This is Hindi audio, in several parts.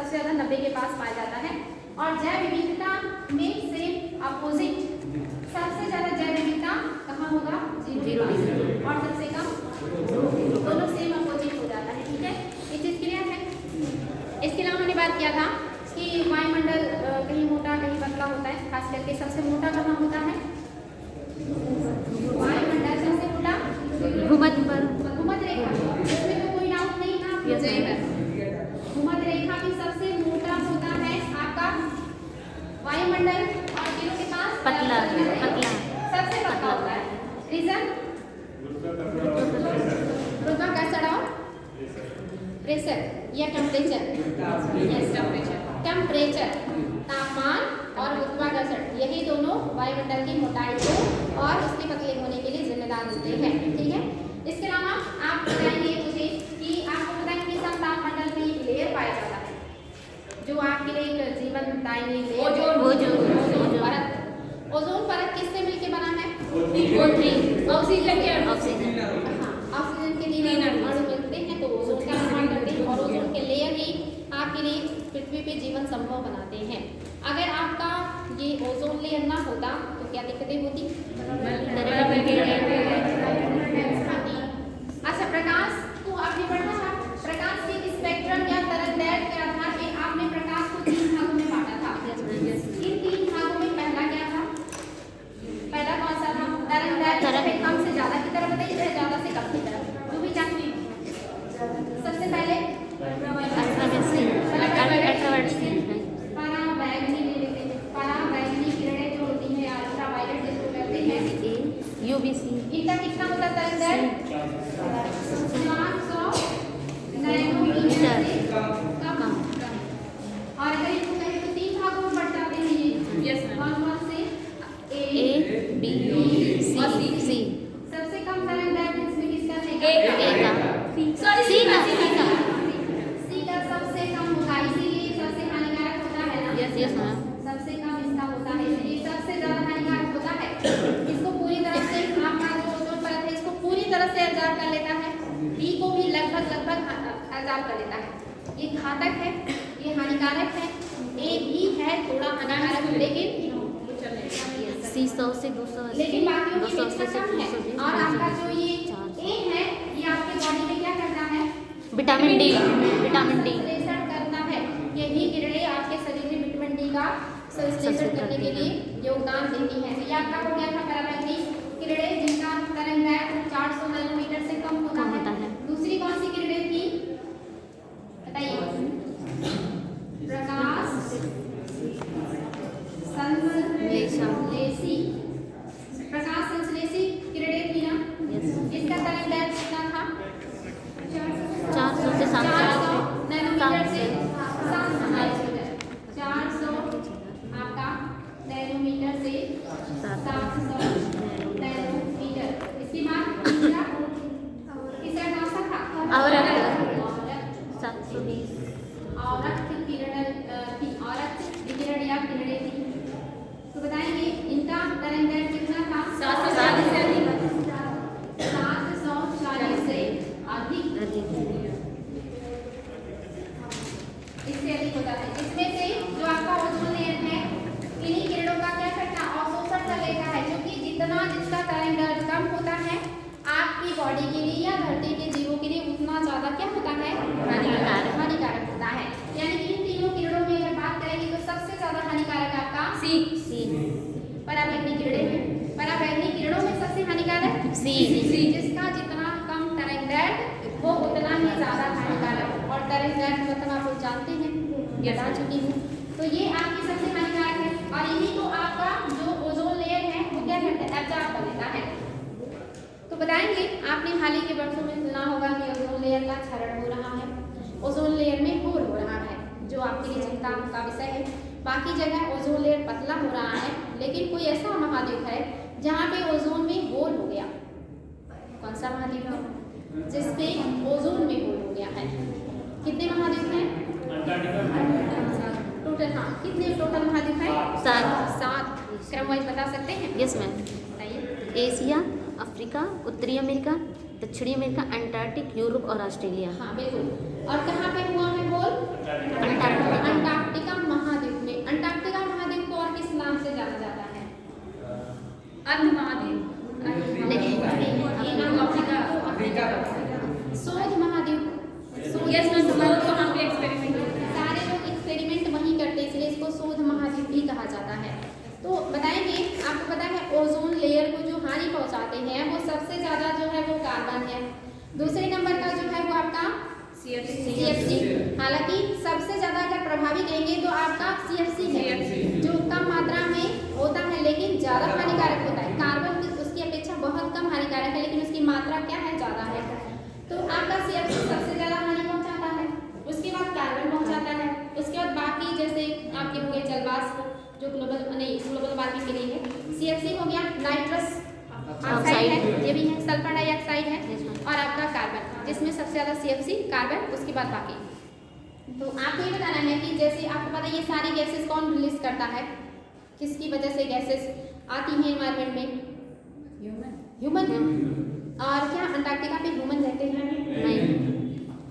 सबसे ज्यादा 90 के पास पाया जाता है। और जैव विविधता में से अपोजिट सबसे ज्यादा जैव विविधता कहाँ होगा? 0 और सबसे कम दोनों सेम अपोजिट हो जाता है। ठीक है, ये चीज क्लियर है। इसके अलावा हमने बात किया था कि वायुमंडल कहीं मोटा कहीं पतला होता है। खास करके सबसे मोटा कहाँ होता है? वायुमंडल सबसे मोटा भूमध्य रेखा, इसमें तो कोई डाउट नहीं था। भूमध्य रेखा भी सबसे मोटा होता है आपका वायुमंडल, और जिनके पास पतला सबसे पतला होता है। रीजन? गुरुत्वाकर्षण और प्रेशर या टेम्परेचर। टेम्परेचर, तापमान और गुरुत्वाकर्षण, यही दोनों वायुमंडल की मोटाई को और उसके पतले होने के लिए जिम्मेदार होते हैं। ठीक है, इसके अलावा आप बताएंगे मुझे कि आपको पता है कि समतापमंडल में एक लेयर पाया जाता है जो आपके लिए एक जीवन दायिनी लेयर, ओजोन परत। ओजोन परत किससे मिलकर बना है? ऑक्सीजन के 3 अणु मिलते हैं तो ओजोन का निर्माण करते हैं, और ओजोन के लेयर ही आपके लिए पृथ्वी पे जीवन संभव बनाते हैं। अगर आपका ये ओजोन लेयर ना होता तो क्या दिक्कतें होती? अच्छा, प्रकाश को आपने पढ़ा था, प्रकाश के स्पेक्ट्रम या तरंगदैर्घ्य के आधार पे आपने प्रकाश को 3 भागों में बांटा था। इन 3 भागों में पहला क्या था? पहला कौन सा था? तरंगदैर्घ्य कम से ज्यादा की तरफ बताइए, चाहे ज्यादा से कम की तरफ, जो भी जानती। सबसे पहले पराबैंगनी ले लेते हैं। पराबैंगनी किरणें जो होती हैं, अल्ट्रावायलेट जिसको कहते हैं, UVC, इनका कितना होता है तरंगदैर्घ्य? 400 नैनोमीटर से कम। और अगर इनको कहें तो 3 भागों में बढ़ जाते हैं ये। कौन से? A, B, C। सबसे कम तरंगदैर्घ्य इसमें किसका है? C का सबसे कम होगा, इसीलिए सबसे हानिकारक होता है ना। Yes ma'am. सबसे कम इसका होता है, इसलिए सबसे ज्यादा हानिकारक होता है। इसको पूरी तरह से आपका जो ओजोन परत है इसको पूरी तरह से एब्जॉर्ब कर लेता है, डी को भी लगभग एब्जॉर्ब कर लेता है। ये घातक है, ये हानिकारक है। ए भी है थोड़ा हानिकारक, लेकिन C 100 से 280, लेकिन बाकियों की 280 अपेक्षा से कम है। 220, और आपका जो ये ए है, ये आपके बॉडी में क्या करता है? विटामिन डी संश्लेषण करता है। यही किरणें आपके शरीर में विटामिन डी का संश्लेषण करने के लिए योगदान देती हैं। तो ये आपका हो गया था पराबैंगनी किरणें जिनका तरंगदैर्घ्य 400 नैनोमीटर से कम होता है। दूसरी कौन सी किरणें थी बताइए? प्रकाश संश्लेषी, प्रकाश संश्लेषी किरणें थी ना। इसका तरंगदैर्घ्य कितना था? 400 से 700 नैनोमीटर से 700 नैनोमीटर। 400 आपका नैनोमीटर से 700 नैनोमीटर। इसके बाद तीसरा कौन सा था? औरत 720, औरत विकिरण या किरणें थी। तो बताएंगे इनका तरंगदैर्घ्य कितना था? 740 से अधिक। 740 से अधिक, इससे अधिक होता है। इसमें से जो आपका ओजोन लेयर है, इन्हीं किरणों का क्या करता है? अवशोषण कर लेता है, क्योंकि जितना जिसका तरंगदैर्घ्य कम होता है आपकी बॉडी के लिए या धरती के जीवों के लिए उतना ज्यादा क्या होता है? हानिकारक होता है। यानी कि इन तीनों किरणों में अगर बात करेंगे तो सबसे ज्यादा हानिकारक आपका सी पराबैंगनी किरणें हैं। पराबैंगनी किरणों में सबसे हानिकारक सी, जिसका जितना कम तरंगदैर्घ्य वो उतना ही ज्यादा हानिकारक। और तरंगदैर्घ्य मतलब आप लोग जानते हैं, बता चुकी हूँ। तो ये आपकी सबसे हानिकारक है, और इन्हीं को आपका जो ओजोन लेयर है वो क्या करता है? एब्जॉर्ब कर लेता है। तो बताएंगे आपने हाल ही के वर्षों में सुना होगा कि ओजोन लेयर का क्षरण हो रहा है, ओजोन लेयर में होल हो रहा है, जो आपके लिए चिंता का विषय है। बाकी जगह ओजोन लेयर पतला हो रहा है, लेकिन कोई ऐसा महाद्वीप है जहाँ पे ओजोन में होल हो गया। कौन सा महाद्वीप है? जिसपे ओजोन में होल हो गया है। कितने महाद्वीप हैं? टोटल, हाँ कितने टोटल महाद्वीप हैं? 7। क्रम वाइज बता सकते हैं? Yes ma'am. बताइए। एशिया, अफ्रीका, उत्तरी अमेरिका, दक्षिणी अमेरिका, अंटार्कटिक, यूरोप और ऑस्ट्रेलिया। हाँ बिल्कुल। और कहाँ पे हुआ है बोल? अंटार्कटिका महाद्वीप में। अंटार्कटिका महाद्वीप को और किस नाम से जाना जाता है? अंध महाद्वीप। शोध महाद्वीप। यस मैम, वहाँ पे एक्सपेरिमेंट सारे लोग एक्सपेरिमेंट वहीं करते हैं, इसलिए इसको शोध महाद्वीप भी कहा जाता है। तो बताएंगे, आपको पता है ओजोन लेयर को जो हानि पहुंचाते हैं वो सबसे ज्यादा जो है वो कार्बन है। दूसरे नंबर का जो है वो आपका CFC। हालांकि सबसे ज्यादा अगर प्रभावी कहेंगे तो आपका CFC है, जो कम मात्रा में होता है लेकिन ज्यादा हानिकारक होता है। कार्बन उसकी अपेक्षा बहुत कम हानिकारक है, लेकिन उसकी मात्रा क्या है? ज्यादा है। तो आपका CFC सबसे ज्यादा हानि पहुंचाता है, उसके बाद कार्बन पहुंचाता है, उसके बाद बाकी जैसे आपके हो गए जलवाष्प जो ग्लोबल वार्मिंग के लिए है। CFC हो गया, नाइट्रस ऑक्साइड है, ये भी है, सल्फर डाइऑक्साइड है, और आपका कार्बन, जिसमें सबसे ज्यादा CFC कार्बन, उसके बाद बाकी। तो आपको ये बताना है कि जैसे आपको पता है ये सारी गैसेस कौन रिलीज करता है, किसकी वजह से गैसेस आती हैं एनवायरमेंट में? ह्यूमन। और क्या अंटार्कटिका पे ह्यूमन रहते हैं?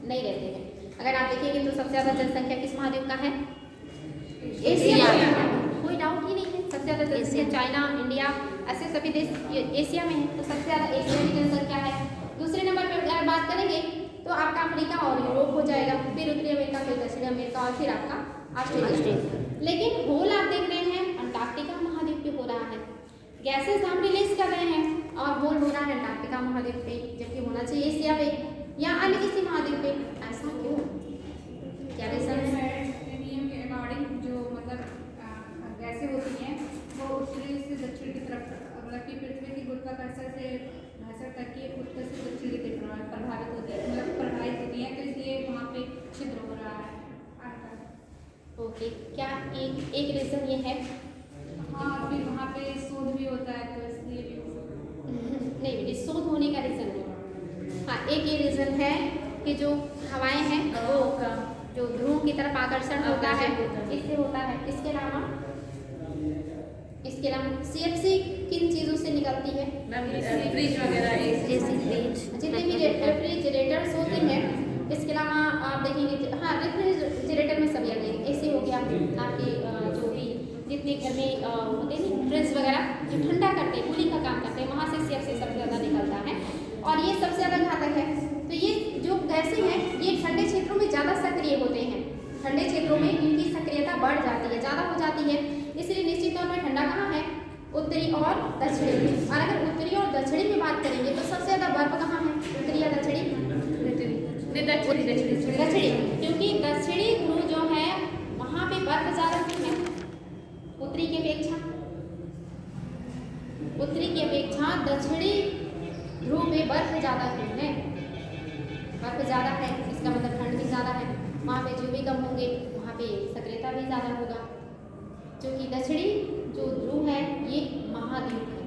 नहीं रहते हैं। अगर आप देखेंगे तो सबसे ज्यादा जनसंख्या किस महाद्वीप का है? एशिया में। कोई डाउट ही नहीं है, सबसे ज्यादा जनसंख्या चाइना, इंडिया, ऐसे सभी देश एशिया में है, तो सबसे ज्यादा एशिया की जनसंख्या है। दूसरे नंबर पर अगर बात करेंगे तो आपका अफ्रीका और यूरोप हो जाएगा, फिर उत्तरी अमेरिका, फिर दक्षिणी अमेरिका, और फिर आपका ऑस्ट्रेलिया। लेकिन होल आप देख रहे हैं अंटार्कटिका महाद्वीप पे हो रहा है, गैसेस हम रिलीज कर रहे हैं और होल हो रहा है अंटार्कटिका महाद्वीप पे, जबकि होना चाहिए एशिया पे या अन्य किसी महाद्वीप पे। ऐसा क्यों? क्या रीजन है? नियम के अकॉर्डिंग जो मतलब गैसें होती हैं वो उत्तरी से दक्षिण की तरफ, मतलब कि पृथ्वी की गुरुत्वाकर्षण से घसट करके उत्तर से दक्षिण की तरफ प्रभावित होती है, मतलब प्रभावित होती हैं, तो इसलिए वहाँ पे छिद्र हो रहा है। ओके, क्या एक रीजन ये है? हाँ, फिर वहाँ पे शोध भी होता है, तो इसलिए भी नहीं बेटी, शोध होने का रीजन नहीं। हाँ, एक ये रीजन है कि जो हवाएं हैं वो जो ध्रुव की तरफ आकर्षण होता है, इससे होता है। इसके अलावा CFC किन चीज़ों से निकलती है? फ्रिज वगैरह, जितने भी रेफ्रिजरेटर्स होते हैं। इसके अलावा आप देखेंगे, हाँ रेफ्रिजरेटर में सभी आ जाएंगे। AC हो गया, आपके जो भी जितने घर में होते हैं फ्रिज वगैरह जो ठंडा करते हैं, कूलिंग का काम करते हैं, वहाँ से CFC सबसे ज़्यादा निकलता है और ये सबसे ज़्यादा घातक है। तो ये जो गैसें हैं ये ठंडे क्षेत्रों में ज़्यादा सक्रिय होते हैं, ठंडे क्षेत्रों में इनकी सक्रियता बढ़ जाती है, ज़्यादा हो जाती है। इसलिए निश्चित तौर पर ठंडा कहाँ है? उत्तरी और दक्षिणी में। और अगर उत्तरी और दक्षिणी में बात करेंगे तो सबसे ज़्यादा बर्फ कहाँ है? उत्तरी या दक्षिणी? दक्षिणी, क्योंकि दक्षिणी ध्रुव जो है वहाँ पे बर्फ ज़्यादा क्यों है उत्तरी की अपेक्षा? उत्तरी की अपेक्षा दक्षिणी ध्रुव में बर्फ ज़्यादा क्यों है? बर्फ ज़्यादा है, इसका मतलब ठंड भी ज़्यादा है, वहाँ पे जीव भी कम होंगे, वहाँ पे सक्रियता भी ज़्यादा होगा। क्योंकि दक्षिणी जो ध्रुव है ये महाद्वीप है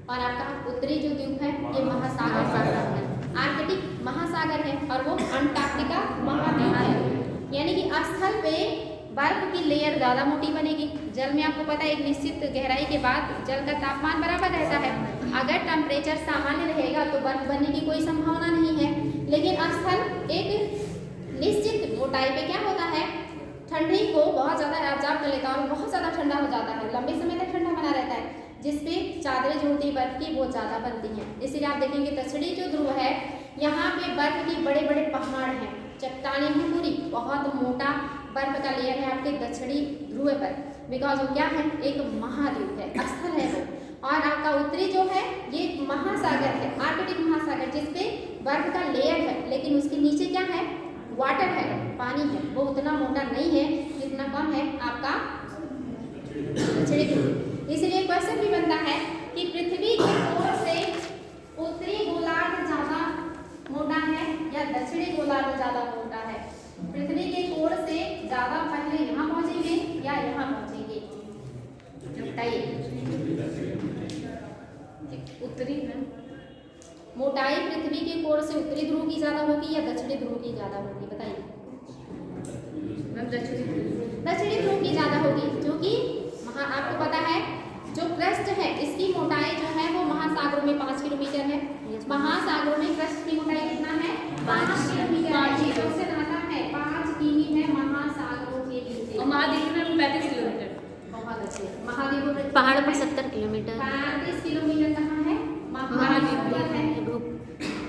और आपका उत्तरी जो द्वीप है ये महासागर है, आर्कटिक महासागर है, और वो अंटार्कटिका महाद्वीप है। यानी कि स्थल पे बर्फ की लेयर ज़्यादा मोटी बनेगी। जल में आपको पता है एक निश्चित गहराई के बाद जल का तापमान बराबर रहता है। अगर टेम्परेचर सामान्य रहेगा तो बर्फ बनने की कोई संभावना नहीं है, लेकिन स्थल एक निश्चित मोटाई पे क्या होता है, ठंडी को बहुत ज़्यादा एब्जॉर्ब कर लेता है और बहुत ज़्यादा ठंडा हो जाता है, लंबे समय तक ठंडा बना रहता है, जिसपे चादरें जो होती है बर्फ की वो ज़्यादा बनती हैं। इसीलिए आप देखेंगे दक्षिणी जो ध्रुव है यहाँ पे बर्फ के बड़े बड़े पहाड़ हैं, चट्टानें हैं, पूरी बहुत मोटा बर्फ का लेयर है आपके दक्षिणी ध्रुव पर, बिकॉज वो क्या है, एक महाद्वीप है, स्थल है वो। और आपका उत्तरी जो है ये महासागर है, आर्कटिक महासागर, जिसपे बर्फ का लेयर है, लेकिन उसके नीचे क्या है, वाटर है, पानी है, वो उतना मोटा नहीं है जितना कम है आपका दक्षिणी ध्रुव। इसलिए क्वेश्चन भी बनता है कि पृथ्वी की ओर से उत्तरी गोलार्ध ज्यादा मोटा है या दक्षिणी गोलार्ध ज्यादा मोटा है? पृथ्वी के कोण से ज्यादा पहले यहाँ पहुंचेंगे या यहाँ पहुंचेंगे, बताइए। उत्तरी में मोटाई पृथ्वी के कोण से उत्तरी ध्रुव की ज्यादा होगी या दक्षिणी ध्रुव की ज्यादा होगी, बताइए। दक्षिणी ध्रुव की ज्यादा होगी, क्योंकि आपको पता है जो क्रस्ट है इसकी मोटाई जो है वो महासागरों में 5 किलोमीटर है। महासागरों में क्रस्ट की मोटाई कितना है? 5 किलोमीटर। महासागरों के नीचे। और महाद्वीप में 35 किलोमीटर। बहुत अच्छे। महाद्वीपों में पहाड़ पर 70 किलोमीटर, 35 किलोमीटर कहाँ है? महाद्वीप पर है।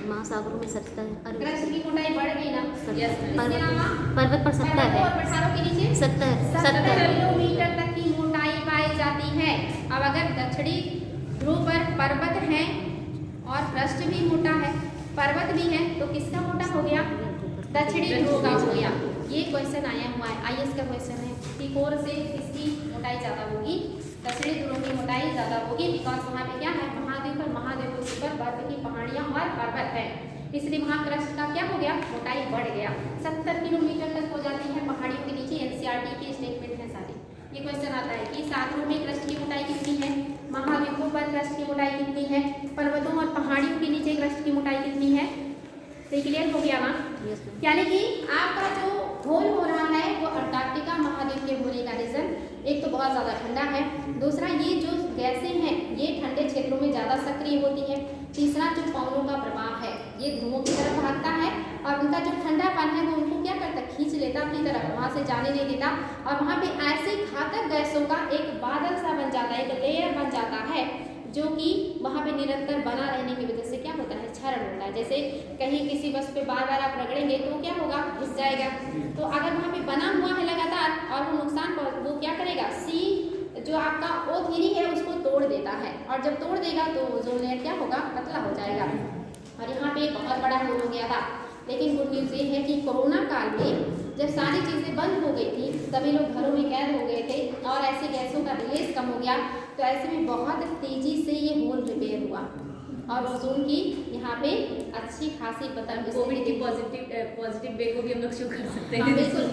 महासागरों में 70, क्रस्ट की मोटाई बढ़ गई ना? Yes, इसके अलावा पर्वत पर 70 पर्वतों है, और पठारों के नीचे 70 70 किलोमीटर तक की मोटाई पाई जाती है। अब अगर दक्षिणी ध्रुव पर पर्वत है और क्रस्ट भी मोटा है, पर्वत भी है, तो किसका मोटा हो गया? दक्षिणी ध्रुव का हो गया। ये क्वेश्चन आया हुआ है, आईएएस का क्वेश्चन है कि कोर से किसकी मोटाई ज्यादा होगी? दक्षिणी ध्रुव की मोटाई ज्यादा होगी, बिकॉज वहाँ पे क्या है? महाद्वीप और महाद्वीप के ऊपर बर्फ की पहाड़ियाँ और पर्वत है, इसलिए वहाँ क्रस्ट का क्या हो गया? मोटाई बढ़ गया। 70 किलोमीटर तक हो जाती है पहाड़ियों के नीचे। एनसीईआरटी की स्टेटमेंट है सारी। ये क्वेश्चन आता है कि सागरों में क्रस्ट की मोटाई कितनी है, महाद्वीपों पर क्रस्ट की मोटाई कितनी है, पर्वतों और पहाड़ियों के नीचे क्रस्ट की मोटाई कितनी है। तो क्लियर हो गया ना? यानी कि आपका जो होल हो रहा है वो अंटार्कटिका महाद्वीप के होने का रीजन एक तो बहुत ज़्यादा ठंडा है, दूसरा ये जो गैसें हैं ये ठंडे क्षेत्रों में ज़्यादा सक्रिय होती है, तीसरा जो पवनों का प्रभाव है ये ध्रुवों की तरफ भागता है और उनका जो ठंडापन है वो उनको क्या करता है? खींच लेता अपनी तरफ, वहाँ से जाने नहीं देता और वहाँ पे ऐसे घातक गैसों का एक बादल सा बन जाता है, एक लेयर बन जाता है जो कि वहाँ पे निरंतर बना रहने की वजह से क्या होता है? क्षरण होता है। जैसे कहीं किसी वस्तु पे बार बार आप रगड़ेंगे तो क्या होगा? घुस जाएगा। तो अगर वहाँ पे बना हुआ है लगातार और वो नुकसान वो क्या करेगा? सी जो आपका O3 है उसको तोड़ देता है और जब तोड़ देगा तो ओजोन लेयर क्या होगा? पतला हो जाएगा। और यहाँ पे बहुत बड़ा होल हो गया था। लेकिन गुड न्यूज़ ये है कि कोरोना काल में जब सारी चीज़ें बंद हो गई थी, सभी लोग घरों में कैद हो गए थे और ऐसे गैसों का रिलीज कम हो गया, तो ऐसे में बहुत तेजी से ये होल रिपेयर हुआ और ओजोन की यहाँ पे अच्छी खासी कोविड की पॉजिटिव वे को भी हम लोग शो कर सकते हाँ, हैं। बिल्कुल।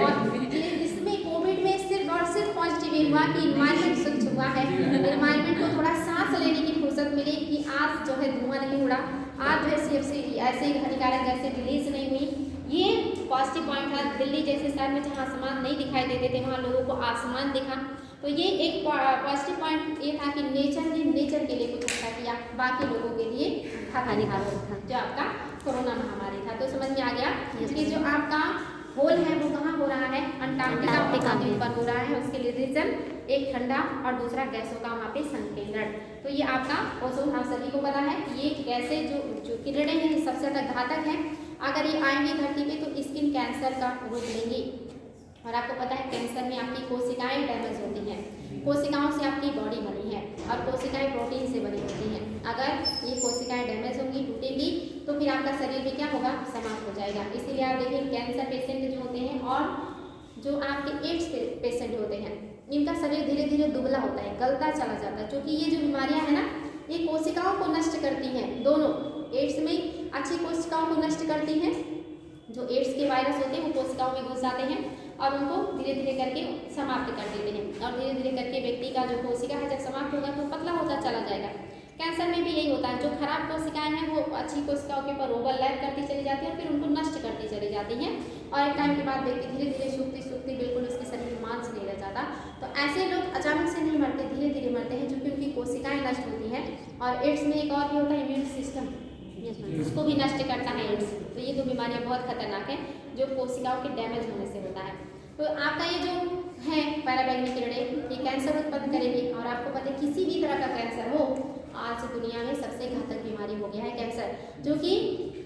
और इसमें कोविड में सिर्फ और सिर्फ पॉजिटिव ये हुआ कि इन्वायरमेंट स्वच्छ हुआ है, इन्वायरमेंट को थोड़ा सांस लेने की फुर्सत मिली कि आज जो है धुआं नहीं उड़ा, आज जो है ऐसे हानिकारक गैसें रिलीज नहीं हुई। ये पॉजिटिव पॉइंट था। दिल्ली जैसे शहर में जहाँ आसमान नहीं दिखाई देते थे वहाँ लोगों को आसमान दिखा, तो ये एक पॉजिटिव पॉइंट ये था कि नेचर के लिए कुछ अच्छा किया, बाकी लोगों के लिए हानिकारक था जो आपका कोरोना महामारी था। तो समझ में आ गया कि जो आपका होल है वो कहाँ हो रहा है? अंटार्कटिका महाद्वीप पर हो रहा है। उसके लिए रीजन एक ठंडा और दूसरा गैसों का वहाँ पे संकेंद्रण। तो ये आपका ओजोन हम सभी को पता है ये गैसें जो किरणें हैं सबसे ज़्यादा घातक हैं। अगर ये आएंगी धरती पे तो स्किन कैंसर का रूप लेंगी और आपको पता है कैंसर में आपकी कोशिकाएं डैमेज होती हैं, कोशिकाओं से आपकी बॉडी बनी है और कोशिकाएं प्रोटीन से बनी होती हैं। अगर ये कोशिकाएं डैमेज होंगी, टूटेंगी, तो फिर आपका शरीर भी क्या होगा? समाप्त हो जाएगा। इसीलिए आप देखिए कैंसर पेशेंट जो होते हैं और जो आपके एड्स पेशेंट होते हैं इनका शरीर धीरे धीरे दुबला होता है, गलता चला जाता है, क्योंकि ये जो बीमारियां हैं ना ये कोशिकाओं को नष्ट करती हैं। दोनों एड्स में अच्छी कोशिकाओं को नष्ट करती हैं, जो एड्स के वायरस होते हैं वो कोशिकाओं में घुस जाते हैं और उनको धीरे धीरे करके समाप्त कर देते हैं और धीरे धीरे करके व्यक्ति का जो कोशिका है जब समाप्त होगा तो पतला होता चला जाएगा। कैंसर में भी यही होता है, जो खराब कोशिकाएं हैं वो अच्छी कोशिकाओं के ऊपर ओवरलैप करती चली जाती है और फिर उनको नष्ट करती चली जाती हैं और एक टाइम के बाद व्यक्ति धीरे धीरे सूखती बिल्कुल उसके शरीर में मांस नहीं रह जाता। तो ऐसे लोग अचानक से नहीं मरते, धीरे धीरे मरते हैं, क्योंकि उनकी कोशिकाएं नष्ट होती हैं। और एड्स में एक और भी होता है इम्यून सिस्टम, उसको भी नष्ट करता है एड्स। तो ये दो बीमारियां बहुत खतरनाक हैं जो कोशिकाओं के डैमेज होने से होता है। तो आपका ये जो है पैराबैंगनी किरणें ये कैंसर उत्पन्न करेगी और आपको पता है किसी भी तरह का कैंसर हो, आज दुनिया में सबसे घातक बीमारी हो गया है कैंसर, जो कि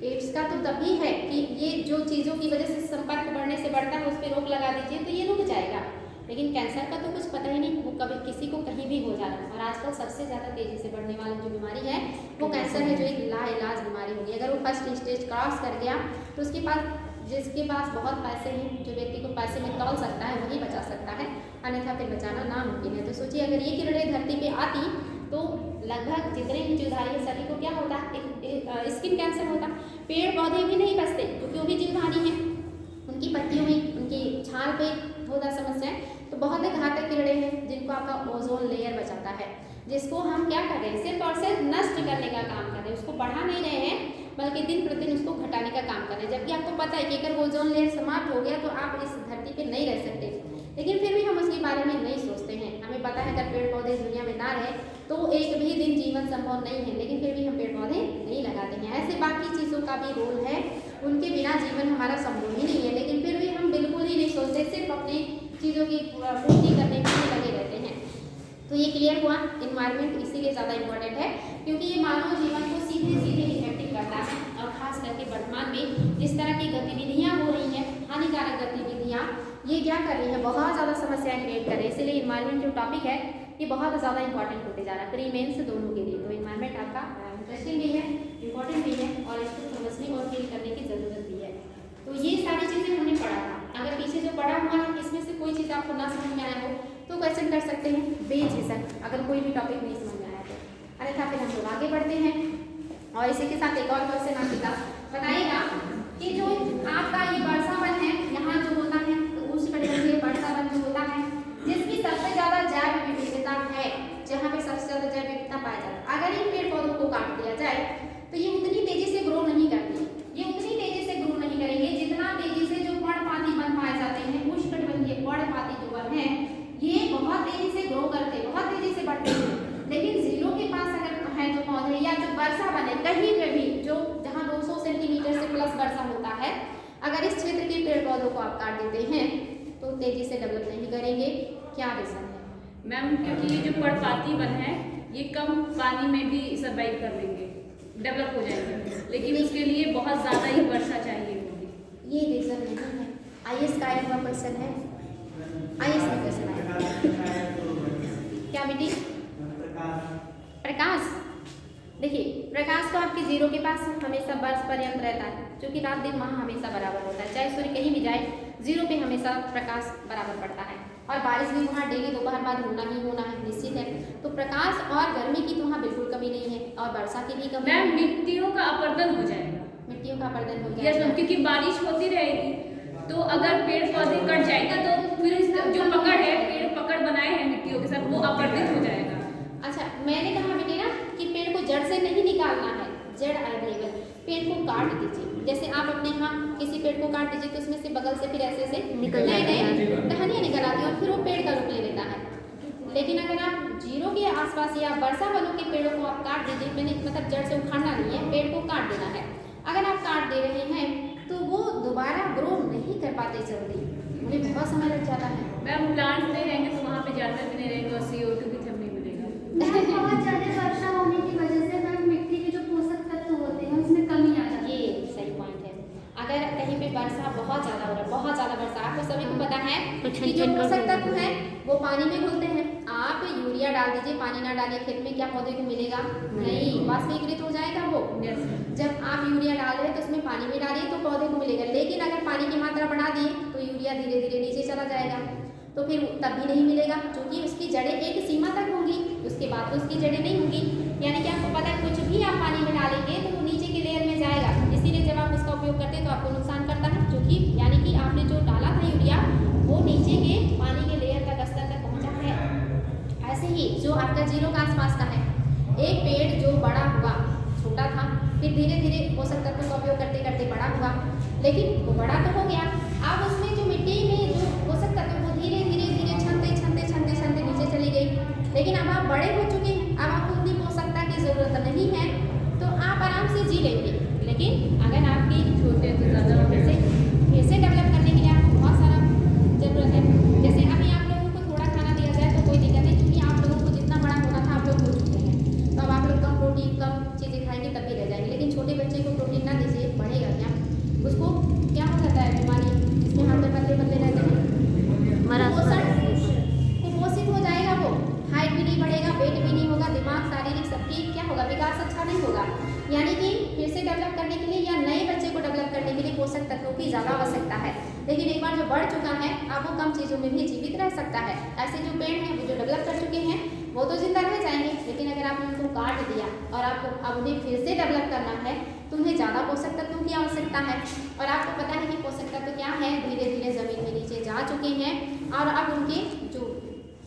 एड्स का तो तब भी है कि ये जो चीज़ों की वजह से संपर्क बढ़ने से बढ़ता है उस पर रोक लगा दीजिए तो ये रुक जाएगा, लेकिन कैंसर का तो कुछ पता ही नहीं, वो कभी किसी को कहीं भी हो जाता है। और आजकल सबसे ज़्यादा तेज़ी से बढ़ने वाली जो बीमारी है वो कैंसर है, जो एक लाइलाज बीमारी होगी। अगर वो फर्स्ट स्टेज क्रॉस कर गया तो उसके पास जिसके पास बहुत पैसे हैं, जो व्यक्ति को पैसे में तौल सकता है वही बचा सकता है, अन्यथा फिर बचाना नामुमकिन है। तो सोचिए अगर ये किरणें धरती पे आती तो लगभग जितने भी जीवधारी है सभी को क्या होता है? एक स्किन कैंसर होता। पेड़ पौधे भी नहीं बचते क्योंकि वो भी जीवधारी हैं, उनकी पत्तियों में उनकी छाल पे होता समस्या है। तो बहुत ही घातक किरणें हैं जिनको आपका ओजोन लेयर बचाता है, जिसको हम क्या कर रहे हैं? सिर्फ और सिर्फ नष्ट करने का काम कर रहे हैं, उसको बढ़ा नहीं रहे हैं बल्कि दिन प्रतिदिन उसको घटाने का काम कर रहे हैं। जबकि आपको पता है कि अगर ओजोन लेयर समाप्त हो गया तो आप इस धरती पे नहीं रह सकते, लेकिन फिर भी हम उसके बारे में नहीं सोचते हैं। हमें पता है अगर पेड़ पौधे दुनिया में ना रहे तो एक भी दिन जीवन संभव नहीं है, लेकिन फिर भी हम पेड़ पौधे नहीं लगाते हैं। ऐसे बाकी चीज़ों का भी रोल है, उनके बिना जीवन हमारा संभव ही नहीं है, लेकिन फिर भी हम हम बिल्कुल ही नहीं सोचते, सिर्फ अपने चीज़ों की पूर्ति करने के लिए लगे रहते हैं। तो ये क्लियर हुआ, इन्वायरमेंट इसीलिए ज़्यादा इम्पोर्टेंट है क्योंकि ये मानव जीवन को सीधे सीधे इफेक्टिव करता है। और खास करके वर्तमान में जिस तरह की गतिविधियाँ हो रही हैं, हानिकारक गतिविधियाँ, ये क्या कर रही हैं, बहुत ज़्यादा समस्याएं क्रिएट कर रही है। इसीलिए इन्वायरमेंट जो टॉपिक है ये बहुत ज़्यादा इंपॉर्टेंट होते जा रहा है, प्री मेंस दोनों के लिए। तो इन्वायरमेंट आपका इंटरेस्टिंग भी है, इंपॉर्टेंट भी है और इसको समझने और फील करने की ज़रूरत भी है। तो ये सारी चीज़ें हमने पढ़ा था। अगर पीछे जो पढ़ा हुआ है इसमें से कोई चीज़ आपको ना समझ में आया हो तो क्वेश्चन कर सकते हैं बेझिझक, अगर कोई भी टॉपिक नहीं समझ में आया तो। अन्यथा फिर हम लोग आगे बढ़ते हैं और इसी के साथ एक और क्वेश्चन आपका बताइएगा कि जो आपका ये वर्षावन है, यहाँ जो होता है उष्णकटिबंधीय वर्षावन जो होता है जिसकी सबसे ज़्यादा जैव विविधता है, जहाँ पे सबसे ज़्यादा जैव विविधता पाया जाता है, अगर इन पेड़ पौधों को काट दिया जाए तो ये उतनी तेजी से ग्रो नहीं करती, ये उतनी तेजी से ग्रो नहीं करेंगे जितना तेजी से जो पर्णपाती वन पाए जाते हैं, उष्णकटिबंधीय पर्णपाती जो वन है ये बहुत तेजी से ग्रो करते हैं, बहुत तेजी से बढ़ते हैं। लेकिन जीरो के पास अगर है जो पौधे या जो वर्षा बने कहीं पे भी जो जहाँ 200 सेंटीमीटर से प्लस वर्षा होता है, अगर इस क्षेत्र के पेड़ पौधों को आप काट देते हैं तो तेजी से डेवलप नहीं करेंगे। क्या रीजन है मैम? क्योंकि ये जो पर्णपाती वन है ये कम पानी में भी सर्वाइव कर लेंगे, डेवलप हो जाएंगे, लेकिन उसके लिए बहुत ज़्यादा ही वर्षा चाहिए होगी। ये रीजन नहीं है। आईएएस का आया हुआ क्वेश्चन है, आईएएस में क्वेश्चन आया क्या बेटी? प्रकाश। देखिए प्रकाश तो आपके जीरो के पास हमेशा वर्ष पर्यंत रहता है, क्योंकि रात दिन वहाँ हमेशा बराबर होता है, चाहे सूर्य कहीं भी जाए जीरो पे हमेशा प्रकाश बराबर पड़ता है। और बारिश भी वहाँ डेली दोपहर बाद होना ही होना है, निश्चित है। तो प्रकाश और गर्मी की तो वहाँ बिल्कुल कमी नहीं है और वर्षा की भी कमी मैम मिट्टियों का अपर्दन हो जाएगा, मिट्टियों का अपर्दन हो यस जाएगा मैम, क्योंकि बारिश होती रहेगी तो अगर पेड़ पौधे कट जाएंगे तो फिर जो पकड़ है, पेड़ पकड़ बनाए हैं मिट्टियों के साथ, वो अपर्दित हो जाएगा। अच्छा मैंने कहा बेटे ना कि पेड़ को जड़ से नहीं निकालना है, जड़ अवेलेबल, पेड़ को काट दीजिए। जैसे आप अपने यहाँ किसी पेड़ को काट दीजिए तो उसमें से बगल से फिर ऐसे ऐसे नए नए टहनियाँ निकल आती हैं और फिर वो पेड़ का रूप ले लेता है। लेकिन अगर आप जीरो के आसपास या वर्षा वनों के पेड़ों को आप काट दीजिए, मैंने मतलब जड़ से उखाड़ना नहीं है, पेड़ को काट देना है। अगर आप काट दे रहे हैं तो वो दोबारा ग्रो नहीं कर पाते जल्दी, उन्हें बहुत समय लग जाता है। मैम प्लांट नहीं रहेंगे तो वहाँ पे जानवर भी नहीं रहेंगे और CO2 भी हमें मिलेगा। बहुत ज्यादा वर्षा होने की वजह से मैम मिट्टी के जो पोषक तत्व होते हैं उसमें कमी आ जाती है। ये सही पॉइंट है। अगर कहीं पे वर्षा बहुत ज़्यादा हो रहा है, बहुत ज़्यादा वर्षा, आपको सभी को पता है कि जो पोषक तत्व हैं वो पानी में घुलते हैं। आप यूरिया डाल दीजिए, पानी ना डालिए खेत में, क्या पौधे को मिलेगा? नहीं, वाष्पीकृत हो जाएगा वो। जब आप यूरिया डाल रहे हैं तो उसमें पानी में डालिए तो पौधे को मिलेगा, लेकिन अगर पानी की मात्रा बढ़ा दिए तो यूरिया धीरे धीरे नीचे चला जाएगा, तो फिर तब भी नहीं मिलेगा, क्योंकि उसकी जड़ें एक सीमा तक होंगी, उसके बाद तो उसकी जड़ें नहीं होंगी। यानी कि आपको पता है कुछ भी आप पानी में डालेंगे तो वो नीचे के लेयर में जाएगा, इसीलिए जब आप उसका उपयोग करते हैं तो आपको नुकसान करता है, क्योंकि यानी कि आपने जो डाला था यूरिया वो नीचे के पानी के लेयर तक, स्तर तक पहुँचा है। ऐसे ही जो आपका जीरो का आसपास का है, एक पेड़ जो बड़ा हुआ, छोटा था, फिर धीरे धीरे पोषक तत्वों का उपयोग करते करते बड़ा हुआ, लेकिन वो बड़ा तो हो गया, अब उसमें जो मिट्टी में जो पोषक तत्व वो धीरे धीरे धीरे छनते नीचे चली गई। लेकिन अब आप बड़े हो चुके हैं, अब आपको उतनी पोषकता की ज़रूरत नहीं है, तो आप आराम से जी लेंगे। लेकिन अगर आपकी छोटे तो ज़्यादा होने से फिर से डेवलप करने के लिए आपको बहुत सारा ज़रूरत है। जैसे अभी आप लोगों को थोड़ा खाना दिया जाए तो कोई दिक्कत नहीं, क्योंकि आप लोगों को जितना बड़ा होना था आप लोग हो चुके हैं, तो अब आप लोग कम प्रोटीन कम चीज़ें खाएंगे तब भी रह जाएंगे। लेकिन छोटे बच्चे को प्रोटीन ना दीजिए, बढ़ेगा क्या? उसको क्या हो जाता है बीमारी, जिसमें हाथ में पतले पतले रहते हैं, कुपोषित हो जाएगा, वो हाइट भी नहीं बढ़ेगा, वेट भी नहीं होगा, दिमाग शारीरिक सबकी क्या होगा, विकास अच्छा नहीं होगा। यानी कि फिर से डेवलप करने के लिए या नए बच्चे को डेवलप करने के लिए पोषक तत्वों की ज़्यादा आवश्यकता है। लेकिन एक बार जो बढ़ चुका है अब वो कम चीज़ों में भी जीवित रह सकता है। ऐसे जो पेड़ हैं वो जो डेवलप कर चुके हैं वो तो जिंदा रह जाएंगे, लेकिन अगर आपने उनको काट दिया और आपको अब उन्हें फिर से डेवलप करना है तो उन्हें ज़्यादा पोषक तत्वों की आवश्यकता है। और आपको पता है कि पोषक तत्व क्या है, धीरे धीरे ज़मीन में नीचे जा चुके हैं और अब उनके जो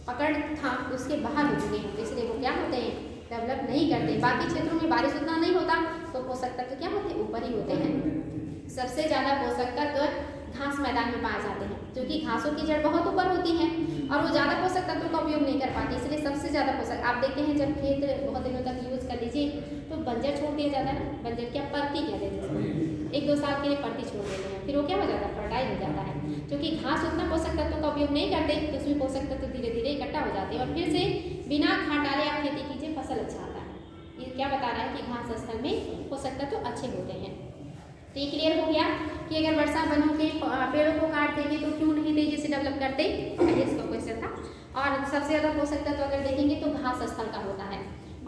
पकड़ था उसके बाहर हो चुके हैं, इसलिए वो क्या होते हैं, डेवलप नहीं करते। बाकी क्षेत्रों में बारिश उतना नहीं होता तो पोषक तत्व क्या होते हैं, ऊपर ही होते हैं। सबसे ज़्यादा पोषक तत्व घास मैदान में पाए जाते हैं, क्योंकि घासों की जड़ बहुत ऊपर होती है और वो ज़्यादा पोषक तत्वों का उपयोग नहीं कर पाती, इसलिए सबसे ज़्यादा पोषक आप देखते हैं जब खेत बहुत दिनों तक यूज़ कर लीजिए तो बंजर छोड़ दिया जाता है ना, बंजर क्या, परती कहते हैं जिसको, 1-2 साल के लिए पड़ती छोड़ देते हैं, फिर वो क्या हो जाता है, फर्टाइल हो जाता है। क्योंकि घास उतना पोषक तत्वों का उपयोग नहीं करते तो उसमें पोषक तत्व धीरे धीरे इकट्ठा हो जाते हैं और फिर से बिना खाद डाले आप खेती कीजिए, फसल अच्छा आता है। ये क्या बता रहा है कि घास स्थल में पोषक तत्व अच्छे होते हैं। तो ये क्लियर हो गया कि अगर वर्षा वनों के पेड़ों को काट देंगे तो क्यों नहीं तेजी से डेवलप करते, ये इसका क्वेश्चन था। और सबसे ज़्यादा पोषक तत्व अगर देखेंगे तो घास स्थल का होता है।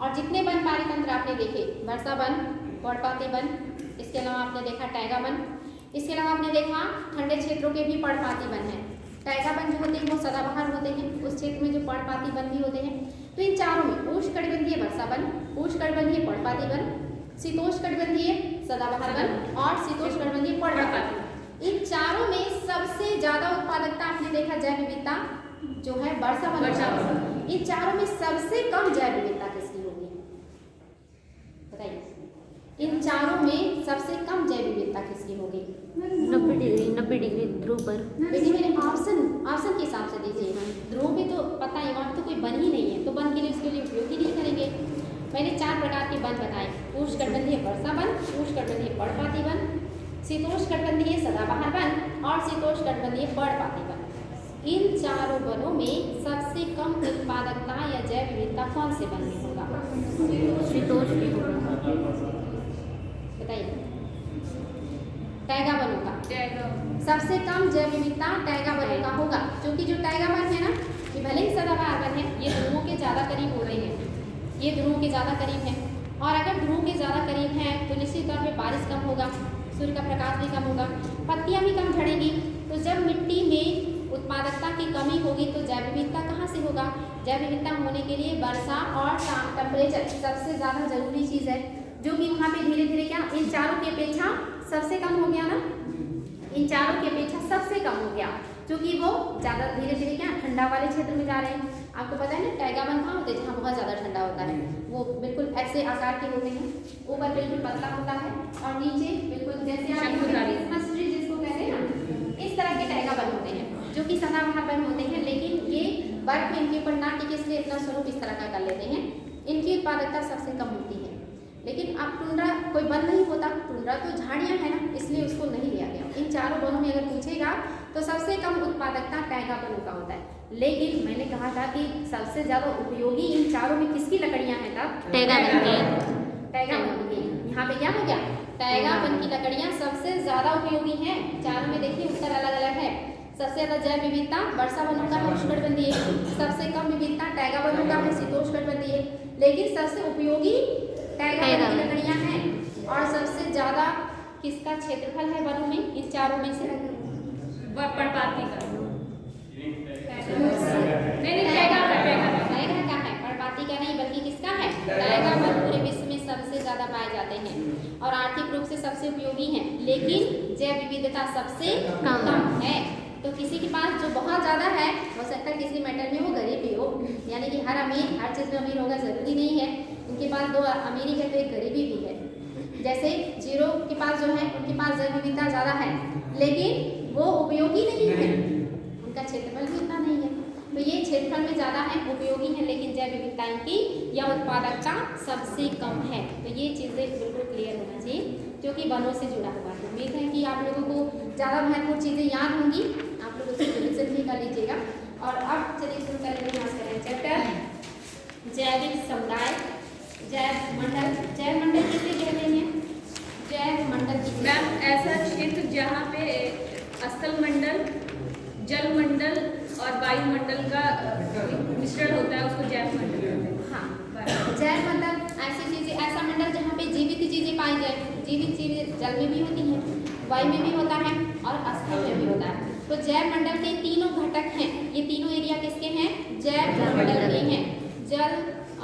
और जितने वन पारितंत्र आपने देखे, वर्षा वन, पर्णपाती वन, इसके अलावा आपने देखा टैगा वन, इसके अलावा आपने देखा ठंडे क्षेत्रों के भी पर्णपाती वन हैं। टैगा वन जो होते हैं वो सदाबहार होते हैं, उस क्षेत्र में जो पर्णपाती वन भी होते हैं। तो इन चारों में उष्णकटिबंधीय वर्षा वन, उष्णकटिबंधीय पर्णपाती वन, शीतोष्णकटिबंधीय सदाबहार वन और शीतोष्णकटिबंधीय पर्णपाती वन, इन चारों में सबसे ज्यादा उत्पादकता आपने देखा जैव विविधता जो है वर्षा वन। इन चारों में सबसे कम जैव विविधता किसकी होगी, बताइए। इन चारों में सबसे कम जैव विविधता किसकी होगी? 90 डिग्री ध्रुव पर। देखिए मेरे ऑप्शन के हिसाब से दीजिए। ध्रुव भी तो पता है, वहाँ तो कोई वन ही नहीं है, तो वन के लिए उसके लिए उपयोग ही नहीं करेंगे। मैंने 4 प्रकार के वन बताए, उष्णकटिबंधीय वर्षा वन, उष्णकटिबंधीय पर्णपाती वन, शीतोष्णकटिबंधीय सदाबहार वन और शीतोष्णकटिबंधीय पर्णपाती वन। इन चारों वनों में सबसे कम उत्पादकता या जैव विविधता कौन से वन में होगा? शीतोष्ण भी होगा। बताइए। टैगा वनों का सबसे कम जैव विविधता टैगा वनों का होगा, क्योंकि जो टैगा वन है ना, ये भले ही सदाबहार वन है, ये ध्रुवों के ज़्यादा करीब होते हैं, ये ध्रुवों के ज़्यादा करीब हैं। और अगर ध्रुव के ज़्यादा करीब हैं तो निश्चित तौर पे बारिश कम होगा, सूर्य का प्रकाश भी कम होगा, पत्तियाँ भी कम झड़ेंगी। तो जब मिट्टी में उत्पादकता की कमी होगी तो जैव विविधता कहाँ से होगा? जैव विविधता होने के लिए वर्षा और टेम्परेचर सबसे ज़्यादा जरूरी चीज़ है, जो कि वहाँ पे धीरे धीरे क्या इन चारों की अपेक्षा सबसे कम हो गया ना, इन चारों की अपेक्षा सबसे कम हो गया, क्योंकि वो ज़्यादा धीरे धीरे क्या ठंडा वाले क्षेत्र में जा रहे हैं। आपको पता है ना टैगा वन कहाँ होते हैं, जहाँ बहुत ज़्यादा ठंडा होता है, वो बिल्कुल ऐसे आकार के होते हैं, ऊपर बिल्कुल पतला होता है और नीचे बिल्कुल जैसे क्रिसमस ट्री जिसको कहते हैं ना, इस तरह के टैगा वन होते हैं, जो कि सदाबहार वन होते हैं। लेकिन ये बर्फ इनके ऊपर ना टिके इसलिए इतना स्वरूप इस तरह का कर लेते हैं, इनकी उत्पादकता सबसे कम होती है। लेकिन अब टुंड्रा कोई वन नहीं होता, टुंड्रा तो झाड़ियाँ हैं ना, इसलिए उसको नहीं लिया गया। इन चारों वनों में अगर पूछेगा तो सबसे कम उत्पादकता टैगा वनों का होता है। लेकिन मैंने कहा था कि सबसे ज़्यादा उपयोगी इन चारों में किसकी लकड़ियाँ हैं? तब टैगा वन की। टैगा वन की। यहाँ पे क्या हो गया, टैगा वन की लकड़ियाँ सबसे ज़्यादा उपयोगी हैं। चारों में देखिए उत्तर अलग अलग है। सबसे ज़्यादा जैव विविधता वर्षा वनों का है, उष्णकटिबंधीय। सबसे कम विविधता टैगा वनों का है, शीतोष्णकटिबंधीय। लेकिन सबसे उपयोगी टैगा वन की लकड़ियाँ हैं। और सबसे ज़्यादा किसका क्षेत्रफल है वनों में, इन चारों में से? पर्णपाती का। टैगा का है, पर्णपाती का नहीं, बल्कि किसका है? टैगा वन पूरे विश्व में सबसे ज़्यादा पाए जाते हैं और आर्थिक रूप से सबसे उपयोगी हैं, लेकिन जैव विविधता सबसे कम है। तो किसी के पास जो बहुत ज़्यादा है, हो सकता है किसी मैटर में वो गरीब भी हो, यानी कि हर अमीर हर चीज़ में अमीर होगा ज़रूरी नहीं है। उनके पास 2 अमीरी है तो एक गरीबी भी है। जैसे जीरो के पास जो है उनके पास जैव विविधता ज़्यादा है, लेकिन वो उपयोगी नहीं है, उनका क्षेत्रफल भी इतना नहीं है। तो ये क्षेत्रफल में ज़्यादा है, उपयोगी है, लेकिन जैव विविधता इनकी या उत्पादकता सबसे कम है। तो ये चीज़ें बिल्कुल क्लियर होना चाहिए, क्योंकि वनों से जुड़ा हुआ है। उम्मीद है कि आप लोगों को ज़्यादा महत्वपूर्ण चीज़ें याद होंगी, आप लोग उसको रिविजन भी कर लीजिएगा। और अब चलिए शुरू करेंगे हमारा चैप्टर जैविक समुदाय, जैव मंडल। जैव मंडल किसे कहते हैं? जैव मंडल किसे? मैम ऐसा क्षेत्र जहाँ पे स्थल मंडल, जल मंडल और वायुमंडल का मिश्रण होता है, उसको जैव मंडल कहते हैं। हाँ, जैव मंडल ऐसी चीज़ें, ऐसा मंडल जहाँ पे जीवित चीज़ें पाई जाए। जीवित चीज़ें जल में भी होती हैं, वायु में भी होता है और स्थल में भी होता है। तो जैव मंडल के तीनों घटक हैं, ये तीनों एरिया किसके हैं? जैव मंडल के हैं। जल,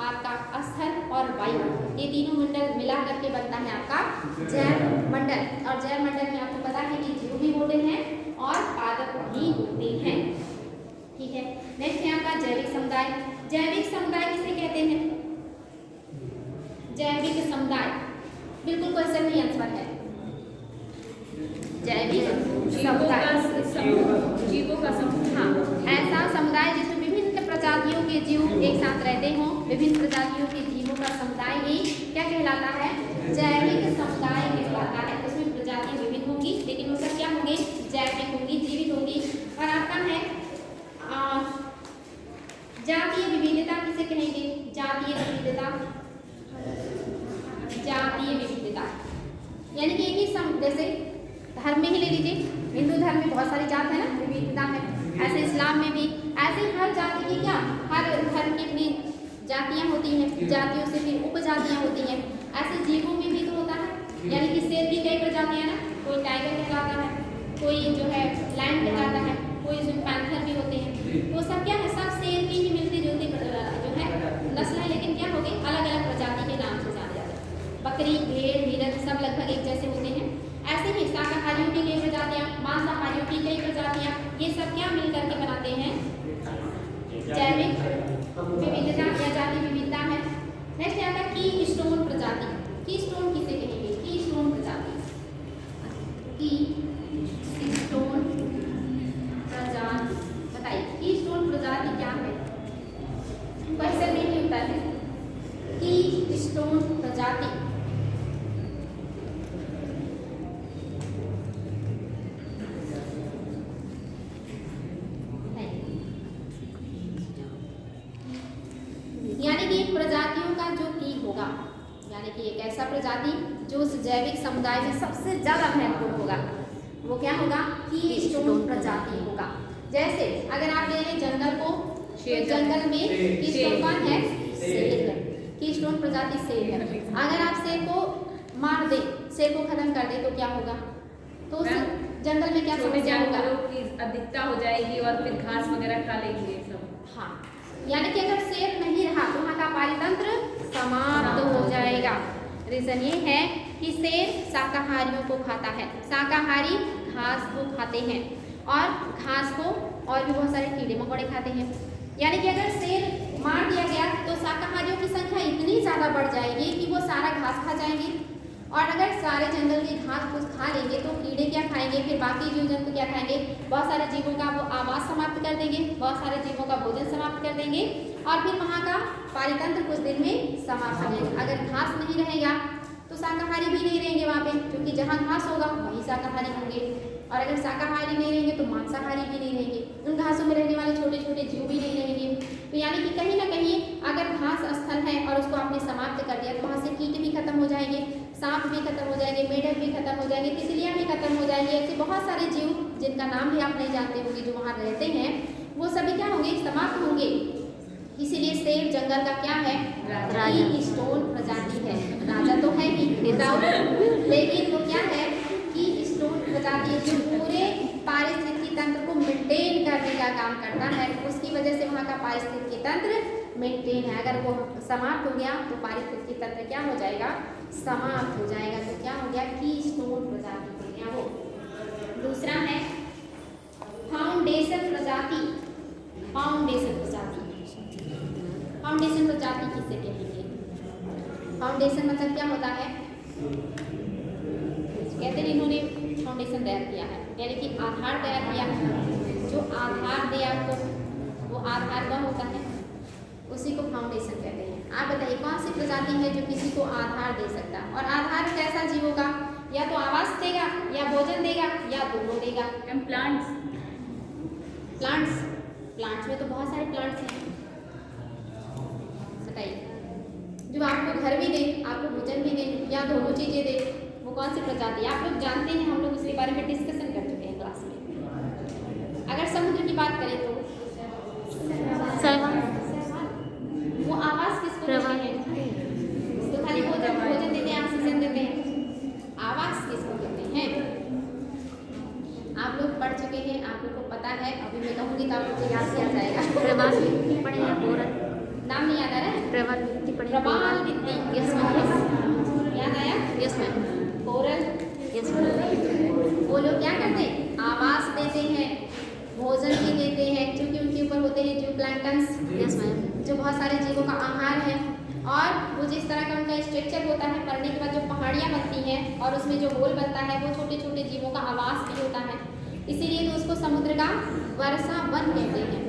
आपका स्थल और वायु, ये तीनों मंडल मिला करके बनता है आपका जैव मंडल। और जैव मंडल में आपको पता है कि जीव भी होते हैं और पादप भी होते हैं, ठीक है। नेक्स्ट है आपका जैविक समुदाय। जैविक समुदाय किसे कहते हैं? जैविक समुदाय बिल्कुल क्वेश्चन नहीं, आंसर है जैविक समुदाय, जीवों का समूह। हाँ, ऐसा समुदाय जिसमें विभिन्न प्रजातियों के जीव एक साथ रहते हों। विभिन्न प्रजातियों के जीवों का समुदाय ही क्या कहलाता है? जैविक समुदाय कहलाता है। उसमें प्रजातियों जातीय विविधता, यानी कि एक ही जैसे धर्म में ही ले लीजिए, हिंदू धर्म में बहुत सारी जात है ना, विविधता है, ऐसे इस्लाम में भी, ऐसे हर जाति की क्या, हर धर्म की अपनी जातियाँ होती हैं, जातियों से फिर उपजातियाँ होती हैं, ऐसे जीवों में भी तो होता है, यानी कि शेर की कई प्रजातियाँ ना, कोई टाइगर कहलाता है, कोई जो है लायन कहलाता है, कोई इसमें पैंथर भी होते हैं, वो सब क्या है, सब शेर की ही मिलती जुलती जो है नस्ल है, लेकिन क्या हो गई, अलग अलग प्रजाति के नाम से जाने जाते हैं। बकरी, भेड़, हिरन सब लगभग एक जैसे होते हैं। ऐसे ही शाकाहारियों की कई प्रजातियाँ, मांसाहारियों की कई प्रजातियाँ, ये सब क्या मिल करके बनाते हैं, जैविक विविधता या जाति विविधता है। नेक्स्ट आता है की स्टोन प्रजाति। की स्टोन किसे कहेंगे, की स्टोन प्रजाति, की स्टोन प्रजाति, बताइए की स्टोन प्रजाति क्या है, क्वेश्चन में ही उत्तर है की स्टोन प्रजाति। यानी कि प्रजातियों का जो की होगा, यानी कि एक ऐसा प्रजाति जो उस जैविक समुदाय में सबसे ज्यादा महत्वपूर्ण होगा, वो क्या होगा, की स्टोन प्रजाति होगा। जैसे अगर आप ले लें जंगल को, तो जंगल में की स्टोन कौन है, शेर है, की स्टोन प्रजाति शेर है। अगर आप शेर को मार दे, शेर को खत्म कर दे तो क्या होगा, तो उस जंगल में क्या समस्या होगा, की अधिकता हो जाएगी और फिर घास वगैरह खा लेंगे सब। हाँ, यानी कि अगर शेर नहीं रहा तो वहाँ का पारितंत्र समाप्त हो जाएगा। रीजन ये है कि शेर शाकाहारियों को खाता है, शाकाहारी घास को खाते हैं और घास को और भी बहुत सारे कीड़े मकोड़े खाते हैं। यानी कि अगर शेर मार दिया गया तो शाकाहारियों की संख्या इतनी ज़्यादा बढ़ जाएगी कि वो सारा घास खा जाएंगे, और अगर सारे जंगल की घास फूस खा लेंगे तो कीड़े क्या खाएंगे, फिर बाकी जीव जंतु क्या खाएंगे, बहुत सारे जीवों का वो आवास समाप्त कर देंगे, बहुत सारे जीवों का भोजन समाप्त कर देंगे, और फिर वहाँ का पारितंत्र कुछ दिन में समाप्त हो जाएगा। अगर घास नहीं रहेगा तो शाकाहारी भी नहीं रहेंगे वहाँ पे, क्योंकि जहाँ घास होगा वहीं शाकाहारी होंगे, और अगर शाकाहारी नहीं रहेंगे तो मांसाहारी भी नहीं रहेंगे, उन घासों में रहने वाले छोटे छोटे जीव भी नहीं रहेंगे। तो यानी कि कहीं ना कहीं अगर घास स्थल है और उसको आपने समाप्त कर दिया तो वहाँ से कीट भी खत्म हो जाएंगे, सांप भी खत्म हो जाएंगे, मेढक भी खत्म हो जाएंगे, तितलियाँ भी खत्म हो जाएंगी, ऐसे बहुत सारे जीव जिनका नाम भी आप नहीं जानते होंगे जो वहाँ रहते हैं, वो सभी क्या होंगे, समाप्त होंगे। इसीलिए शेर जंगल का क्या है, की स्टोन प्रजाति है, राजा तो है ही लेकिन वो क्या है, की स्टोन प्रजाति जो पूरे पारिस्थितिकी तंत्र को मेंटेन करने का काम करता है, उसकी वजह से वहाँ का पारिस्थितिकी तंत्र मेंटेन है। अगर वो समाप्त हो गया तो पारिस्थितिकी तंत्र क्या हो जाएगा, समाप्त हो जाएगा। तो क्या हो गया, की स्टोन प्रजाति हो गया वो। दूसरा है फाउंडेशन प्रजाति। फाउंडेशन प्रजाति, फाउंडेशन प्रजाति किसे कहेंगे, फाउंडेशन मतलब क्या होता है, कहते हैं इन्होंने फाउंडेशन तैयार किया है, यानी कि आधार तैयार किया है। जो आधार दे आपको, वो आधार वह होता है, उसी को फाउंडेशन कहते हैं। आप बताइए कौन सी प्रजाति है जो किसी को आधार दे सकता है, और आधार कैसा जीव होगा, या तो आवास देगा या भोजन देगा या दोनों देगा। प्लांट्स, प्लांट्स, प्लांट्स में तो बहुत सारे प्लांट्स हैं, बताइए जो आपको घर भी दे, आपको भोजन भी दे, या दोनों चीज़ें दे, वो कौन सी प्रजाति है, आप लोग जानते हैं, हम लोग उसके बारे में डिस्कशन कर चुके हैं क्लास में। अगर समुद्र की बात करें तो वो आवास किसको कहते हैं, तो खाली भोजन देते हैं, ऑक्सीजन देते हैं, आवास किसको कहते हैं। आप लोग पढ़ चुके हैं, आप लोग को पता है, अभी मैं कहूँगी तो आप लोग को याद किया जाएगा। प्रवाल वित्ती पढ़े हैं, बोरन, नाम नहीं याद आ रहा है, प्रवाल वित्ती पढ़े हैं, प्रवाल वित्ती, यस मैम, याद आया, yes ma'am, coral, yes ma'am. वो लोग क्या करते हैं, आवास देते हैं, भोजन भी देते हैं, क्योंकि उनके ऊपर होते हैं जो प्लैंक्टन्स, यस मैम, जो बहुत सारे जीवों का आहार है, और वो जिस तरह का उनका स्ट्रक्चर होता है, पड़ने के बाद जो पहाड़ियाँ बनती हैं और उसमें जो होल बनता है, वो छोटे छोटे जीवों का आवास भी होता है, इसीलिए तो उसको समुद्र का वर्षा वन कहते हैं।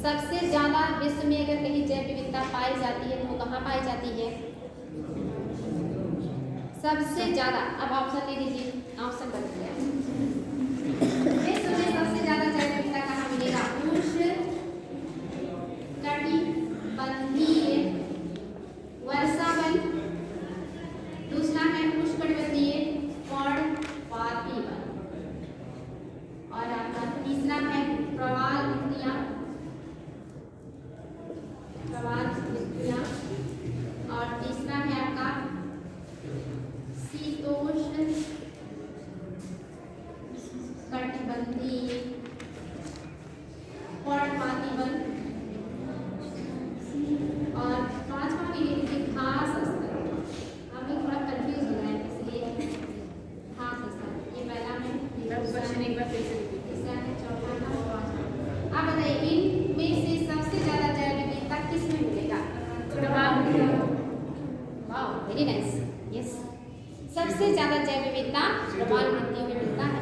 सबसे ज़्यादा विश्व में अगर कहीं जैव विविधता पाई जाती है तो वो कहाँ पाई जाती है, सबसे ज़्यादा, अब ऑप्शन ले लीजिए, ऑप्शन बन गया, विश्व में सबसे ज़्यादा जैव विविधता कहाँ मिलेगा, उष्णकटिबंधीय वर्षा वन, दूसरा वेरी नाइस, यस। सबसे ज़्यादा जैव विविधता प्रवाल भित्तियों में मिलता है।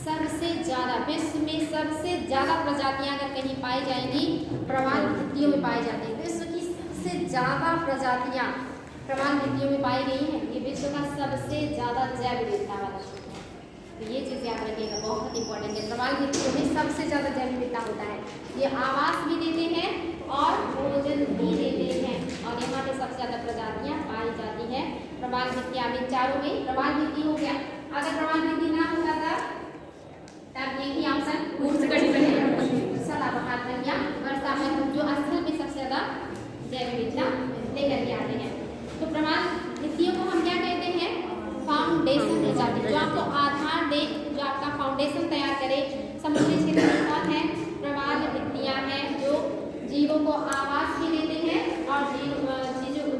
सबसे ज़्यादा विश्व में सबसे ज़्यादा प्रजातियां अगर कहीं पाई जाएंगी प्रवाल भित्तियों में पाई जाती है। विश्व की सबसे ज़्यादा प्रजातियां प्रवाल भित्तियों में पाई गई हैं। ये विश्व का सबसे ज़्यादा जैव विविधता वाला क्षेत्र है। तो ये चीज़ याद रखिएगा, बहुत इंपॉर्टेंट है। प्रवाल भित्तियों में सबसे ज़्यादा जैव विविधता होता है। ये आवास भी देते हैं और भोजन भी देते हैं, और यहाँ पे सबसे ज़्यादा प्रजातियाँ पाई जाती है। प्रवाल भित्ति आगे चारों में प्रवाल भित्ति हो गया। अगर प्रवाल भित्ति ना होता तब एक ही ऑप्शन सदाबहार बन गया। वर्षा में जो स्थल में सबसे ज़्यादा जैव विविधता लेकर के आते हैं। तो प्रवाल भित्तियों को हम क्या कहते हैं? फाउंडेशन प्रजाति, जो आपको आधार दे, जो आपका फाउंडेशन तैयार करे। समुद्री क्षेत्र में कौन है? प्रवाल भित्तियाँ हैं जो जीवों को आवास भी देते हैं और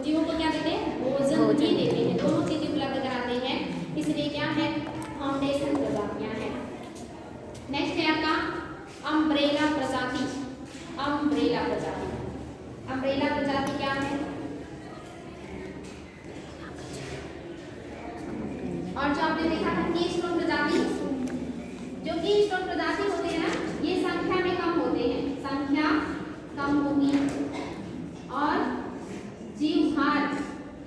जीवों को क्या देते हैं? भोजन भी देते हैं। दोनों चीजें उपलब्ध कराते हैं, इसलिए क्या है? फाउंडेशन प्रजातियां हैं। नेक्स्ट है आपका अम्ब्रेला प्रजाति। अम्ब्रेला प्रजाति, अम्ब्रेला प्रजाति क्या है? और जो आपने देखा था कीस्टोन प्रजाति, जो कीस्टोन प्रजाति होते हैं ना, ये संख्या में कम होते हैं। संख्या कम होगी और जीवभार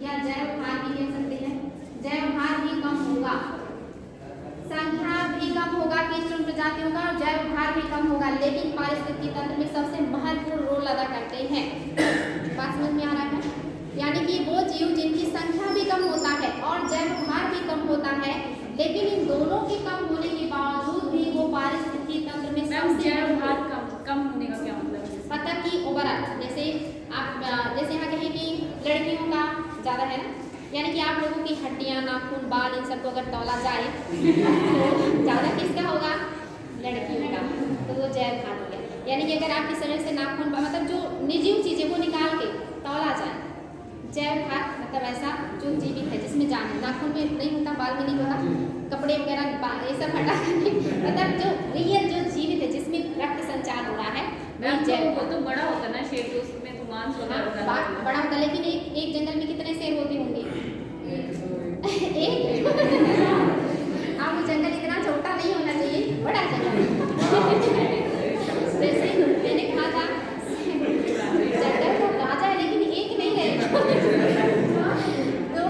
या जैव भार भी कह सकते हैं, जैव भार भी कम होगा। संख्या भी कम होगा कीस्टोन प्रजातियों का और जैव भार भी कम होगा, लेकिन पारिस्थितिकी तंत्र में सबसे महत्वपूर्ण रोल अदा करते हैं। बात समझ में आ रहा है? यानी कि वो जीव जिनकी संख्या भी कम होता है और जैव भार भी कम होता है, लेकिन इन दोनों के कम होने के बावजूद भी वो पारिस्थितिकी तंत्र में सबसे जैव भार कम होने का क्या मतलब है? मतलब कि ओवरऑल, जैसे आप जैसे यहाँ कहें कि लड़कियों का ज़्यादा है ना, यानी कि आप लोगों की हड्डियाँ, नाखून, बाल, इन सबको अगर तौला जाए तो ज़्यादा किसका होगा? लड़कियों का। तो वो जैव भार हो गया। यानी कि अगर आपके शरीर से नाखून, मतलब जो निर्जीव चीज़ें वो निकाल के तौला जाए, जैव भार मतलब ऐसा जो जीवित है, जिसमें जान है। नाखून में नहीं होता, बाल में नहीं होता, कपड़े वगैरह ये सब हटा मतलब जो रियल जो जीवित है, जिसमें रक्त संचार हो रहा है, वो तो बड़ा होता है ना शेर, तो उसमें तो मांस वगैरह होता है, बड़ा होता है। लेकिन एक जंगल में कितने शेर होते होंगे? एक आपको जंगल इतना छोटा नहीं होना चाहिए, बड़ा जंगल। वैसे ही मैंने कहा था जंगल तो राजा है, लेकिन एक नहीं रहेगा। तो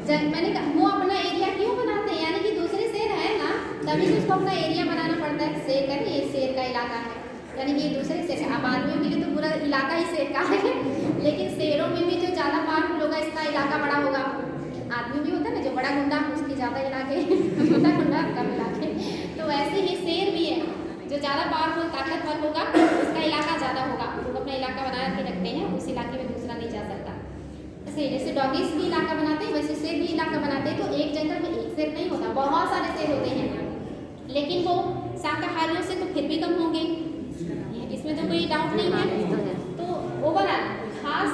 मैंने कहा वो अपना एरिया क्यों बनाते हैं? यानी कि दूसरे शेर है ना, तभी तो उसको अपना एरिया बनाना पड़ता है। शेर का ये शेर का इलाका है, यानी कि दूसरे शेर का। अब आदमियों के लिए तो पूरा इलाका ही शेर का है, लेकिन शेरों में भी जो ज़्यादा पावरफुल होगा, इसका इलाका बड़ा होगा। आदमी भी होता है ना जो बड़ा गुंडा, उसकी ज़्यादा इलाके, छोटा गुंडा कम इलाके। तो वैसे ही शेर भी है, जो ज़्यादा पावरफुल ताकतवर होगा उसका इलाका ज़्यादा होगा। लोग अपना इलाका बना के रखते हैं, उस इलाके में दूसरा नहीं जा सकता। जैसे डॉगीज भी इलाका बनाते हैं, वैसे शेर भी इलाका बनाते हैं। तो एक जंगल में एक शेर नहीं होता, बहुत सारे शेर होते हैं, लेकिन वो शाकाहारियों से तो फिर भी कम होंगे, इसमें तो कोई डाउट नहीं है। तो ओवरऑल घास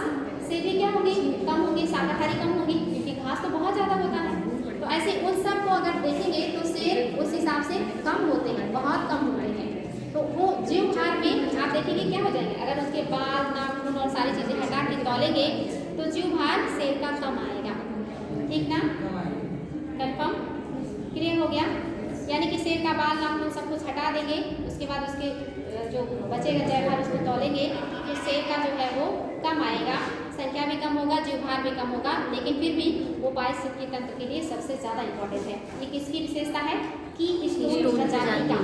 से भी क्या होंगे? कम होंगे, शाकाहारी कम होंगे, क्योंकि घास तो बहुत ज़्यादा होता है। तो ऐसे उन सब को अगर देखेंगे तो शेर उस हिसाब से कम होते हैं, बहुत कम होते हैं। तो वो जीव भार में आप देखेंगे क्या हो जाएंगे, अगर उसके बाल, नाखून और सारी चीज़ें हटा के तौलेंगे तो जीव भार शेर का कम आएगा। ठीक ना? कंफर्म? क्लियर हो गया? यानी कि शेर का बाल, नाखून सब कुछ हटा देंगे, उसके बाद उसके जो बचेगा जैव भार उसको तौलेंगे तो शेर का जो है वो कम आएगा, संख्या भी कम होगा, जीव भार भी कम होगा, लेकिन फिर भी वो पारिस्थितिकी तंत्र के लिए सबसे ज़्यादा इम्पोर्टेंट है। ये किसकी विशेषता है? की कीस्टोन प्रजाति का।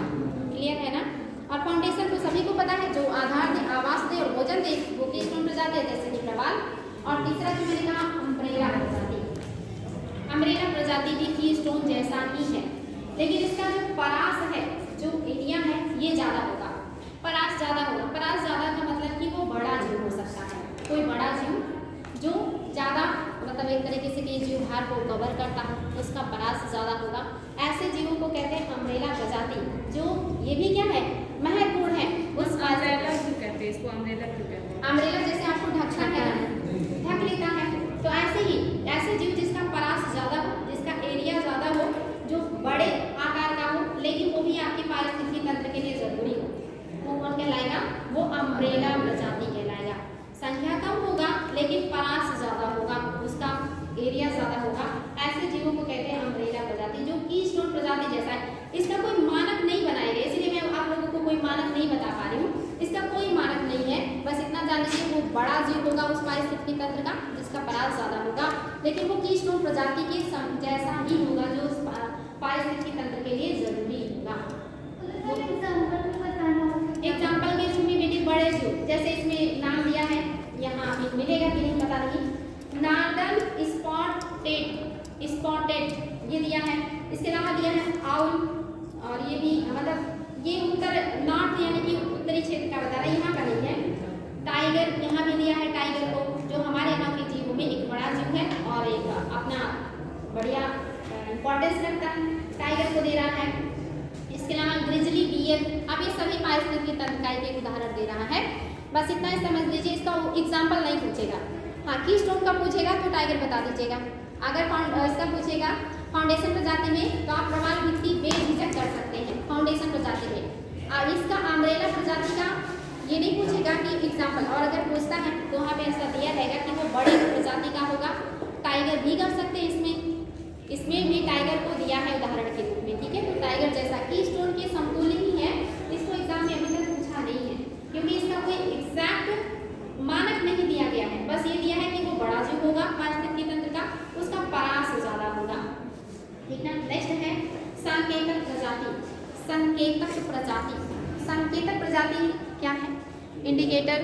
क्लियर है ना? और फाउंडेशन तो सभी को पता है, जो आधार दे, आवास दे और भोजन दे, वो कीस्टोन प्रजाति है, जैसे कि प्रवाल। और तीसरा जो मैंने कहा अम्ब्रेला प्रजाति। अम्ब्रेला प्रजाति भी कीस्टोन जैसा ही है, लेकिन इसका जो परास है, जो एरिया है, ये ज़्यादा होगा। परास ज़्यादा होगा। परास ज़्यादा का मतलब कि वो बड़ा जीव हो सकता है, कोई बड़ा जीव जो ज़्यादा मतलब एक तरीके से कि जीव भार को कवर करता हो, उसका परास ज़्यादा होगा। ऐसे जीवों को कहते हैं अम्ब्रेला प्रजाति, जो ये भी क्या है? महत्वपूर्ण है। उस अम्ब्रेला क्यों कहते हैं इसको? अम्ब्रेला क्यों कहते हैं? अम्ब्रेला जैसे आपको ढकना है, ढक लेता है, तो ऐसे ही ऐसे जीव जिसका परास ज़्यादा हो, जिसका एरिया ज़्यादा हो, जो बड़े आकार का हो, लेकिन वो भी आपके पारिस्थितिकी तंत्र के लिए जरूरी हो, वो कौन कहलाएगा? वो अम्ब्रेला प्रजाति कहलाएगा। संख्या कम होगा लेकिन परास ज़्यादा होगा, उसका एरिया प्रजाति जैसा है। इसका कोई मानक नहीं बनाया गया, इसलिए मैं आप लोगों को कोई मानक नहीं बता पा रही हूँ। इसका कोई मानक नहीं है, बस इतना जान लीजिए वो बड़ा जीव होगा उस पारिस्थितिकी तंत्र का जिसका परास ज़्यादा होगा, लेकिन वो कीस्टोन प्रजाति के जैसा ही होगा जो उस पारिस्थितिकी तंत्र के लिए जरूरी होगा। एग्जाम्पल के रूप में बेटी बड़े जीव, जैसे इसमें नाम दिया है, यहाँ अभी मिलेगा कि नहीं पता नहीं, नॉर्दर्न स्पॉटेड ये दिया है, इसके अलावा दिया है आउल, और ये भी मतलब ये उत्तर नॉर्थ यानी कि उत्तरी क्षेत्र का बता रहा है, यहाँ का नहीं है। टाइगर यहाँ भी दिया है, टाइगर को जो हमारे यहाँ के जीवों में एक बड़ा जीव है और एक अपना बढ़िया इंपॉर्टेंस रखता है, टाइगर को दे रहा है। इसके अलावा ग्रिजली बियर, अब ये सभी पारिस्थितिकी तंत्र का एक उदाहरण दे रहा है, बस इतना ही समझ लीजिए। इसका एग्जाम्पल नहीं पूछेगा, हाँ कीस्टोन का पूछेगा तो टाइगर बता दीजिएगा। अगर इसका पूछेगा फाउंडेशन प्रजाति में तो आप प्रवाल भित्ति बेझिझक कर सकते हैं फाउंडेशन प्रजाति में। और इसका अम्ब्रेला प्रजाति का ये नहीं पूछेगा कि एग्जाम्पल, और अगर पूछता है तो वहाँ पे ऐसा दिया रहेगा कि वो बड़े प्रजाति का होगा। टाइगर भी कर सकते हैं, इसमें भी टाइगर को दिया है उदाहरण के रूप में, ठीक है। तो टाइगर जैसा कीस्टोन के समतुल्य ही है, इसको एग्जाम में अभी तक पूछा नहीं है क्योंकि इसका कोई एग्जैक्ट मानक नहीं दिया गया है, बस ये दिया है कि वो बड़ा जीव होगा पारिस्थितिकी तंत्र का, उसका परास ज़्यादा होगा, ठीक ना। नेक्स्ट है संकेतक प्रजाति। संकेतक प्रजाति, संकेतक प्रजाति क्या है? इंडिकेटर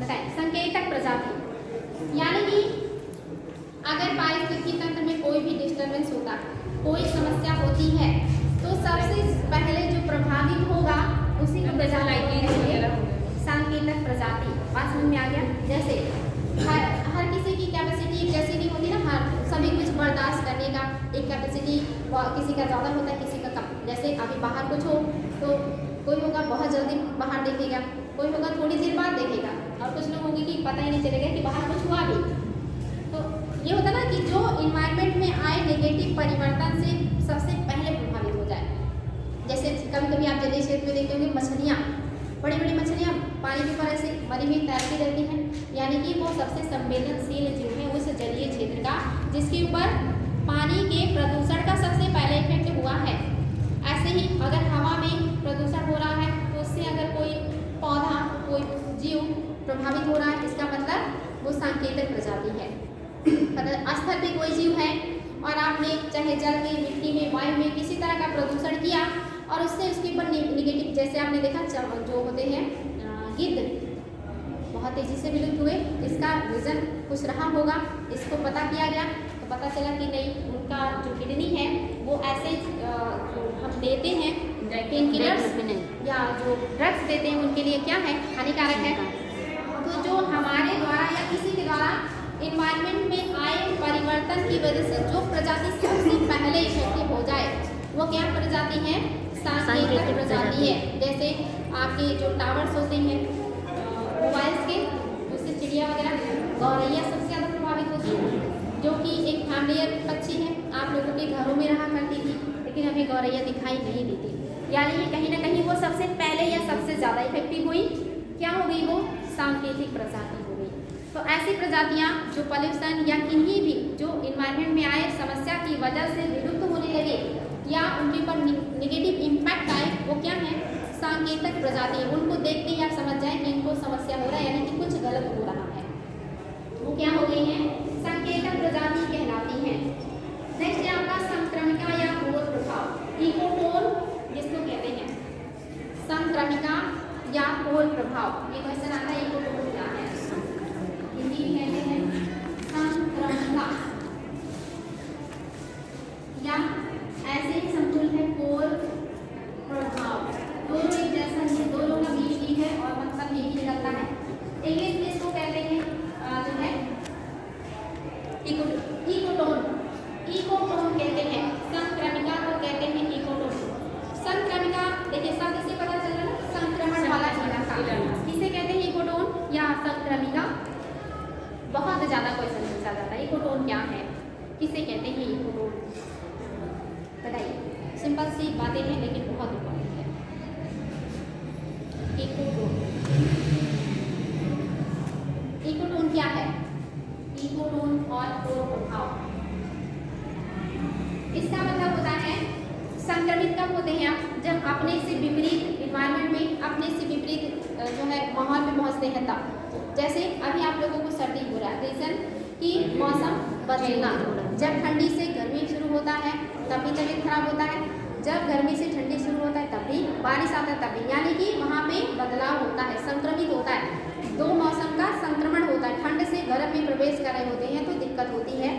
बताएं। संकेतक प्रजाति यानी कि अगर पारिस्थितिकी तंत्र में कोई भी डिस्टर्बेंस होता है, कोई समस्या होती है, तो सबसे पहले जो प्रभावित होगा उसी को संकेतक प्रजाति। बात समझ में आ गया? जैसे हर किसी की कैपेसिटी जैसी नहीं होती ना, हर सभी कुछ बर्दाश्त करने का एक कैपेसिटी किसी का ज़्यादा होता है, किसी का कम। जैसे अभी बाहर कुछ हो तो कोई होगा बहुत जल्दी बाहर देखेगा, कोई होगा थोड़ी देर बाद देखेगा, और कुछ लोग होंगे कि पता ही नहीं चलेगा कि बाहर कुछ हुआ भी। तो ये होता ना कि जो इन्वायरमेंट में आए नेगेटिव परिवर्तन से सबसे पहले प्रभावित हो जाए। जैसे कभी कभी आप जलीय क्षेत्र में देखते होंगे मछलियाँ, बड़ी बड़ी मछलियाँ पानी के ऊपर ऐसे मरी हुई तैरती रहती हैं, यानी कि वो सबसे संवेदनशील जीव है उस जलीय क्षेत्र का जिसके ऊपर पानी के प्रदूषण का सबसे पहले इफेक्ट हुआ है। ऐसे ही अगर हवा में प्रदूषण हो रहा है तो उससे अगर कोई पौधा कोई जीव प्रभावित हो रहा है, इसका मतलब वो संकेतक प्रजाति है। अगर स्थल पे कोई जीव है और आपने चाहे जल में, मिट्टी में, वायु में किसी तरह का प्रदूषण किया और उससे उसके ऊपर निगेटिव, जैसे आपने देखा जो होते हैं गिद्ध बहुत तेजी से विलुप्त हुए, इसका रीजन कुछ रहा होगा, इसको पता किया गया तो पता चला कि नहीं, उनका जो किडनी है वो ऐसे हम देते हैं पेन किलर्स या जो ड्रग्स देते हैं उनके लिए क्या है, हानिकारक है। तो जो हमारे द्वारा या किसी के द्वारा इन्वायरमेंट में आए परिवर्तन की वजह से जो प्रजाति सबसे पहले इफेक्टिव हो जाए वो क्या प्रजाति है? संकेतक प्रजाति है। जैसे आपके जो टावर्स होते हैं मोबाइल्स के, उससे चिड़िया वगैरह, गौरैया सबसे ज़्यादा प्रभावित होती है, जो कि एक फैमिलियर पक्षी है, आप लोगों के घरों में रहा करती थी, लेकिन अभी गौरैया दिखाई नहीं देती। यानी ये कहीं ना कहीं वो सबसे पहले या सबसे ज़्यादा इफेक्टिव हुई, क्या हो गई? वो सांकेतिक प्रजाति हो गई। तो ऐसी प्रजातियाँ जो पॉल्यूशन या किन्हीं भी जो इन्वायरमेंट में आए समस्या की वजह से विलुप्त होने लगे या उनके ऊपर निगेटिव इम्पैक्ट आए, वो क्या है? सांकेतक प्रजाति। उनको देखते ही आप समझ जाएं कि इनको समस्या हो रहा है, यानी कि कुछ गलत हो रहा है, वो क्या हो गई हैं? संकेतक प्रजाति कहलाती हैं। नेक्स्ट है आपका संक्रमिका या घोर प्रभाव, इकोटोन जिसको कहते हैं। संक्रमिका या घोर प्रभाव, ये क्वेश्चन आता है, इकोटोन क्या है? हिंदी में कहते हैं संक्रमिका, या ऐसे ही समतुल्य है घोर प्रभाव। दोनों एक जैसा है, दोनों का बीच है और मतलब एक ही निकलता है। इंग्लिश में इसको कहते हैं जो है इकोटोन, इकोटोन कहते हैं। संक्रमिका को कहते हैं इकोटोन। संक्रमिका देखिए शब्द से पता चल रहा है ना, संक्रमण वाला इलाका, किसे कहते हैं? इकोटोन या संक्रमिका। बहुत ज़्यादा क्वेश्चन पूछा जाता है, इकोटोन क्या है, किसे कहते हैं इकोटोन, बताइए। सिंपल सी बातें हैं लेकिन बहुत इम्पोर्टेंट है। इकोटोन, इकोटोन क्या है? इकोटोन और घोर प्रभाव, इसका मतलब अपने से विपरीत इन्वायरमेंट में, अपने से विपरीत जो है माहौल में पहुँचते हैं तब। जैसे अभी आप लोगों को सर्दी हो रहा है, रीज़न कि मौसम बदलना, जब ठंडी से गर्मी शुरू होता है तब भी तबीयत खराब होता है, जब गर्मी से ठंडी शुरू होता है तब भी बारिश आता है तब भी, यानी कि वहाँ पे बदलाव होता है, संक्रमित होता है, दो मौसम का संक्रमण होता है, ठंड से गर्म में प्रवेश कर रहे होते हैं तो दिक्कत होती है।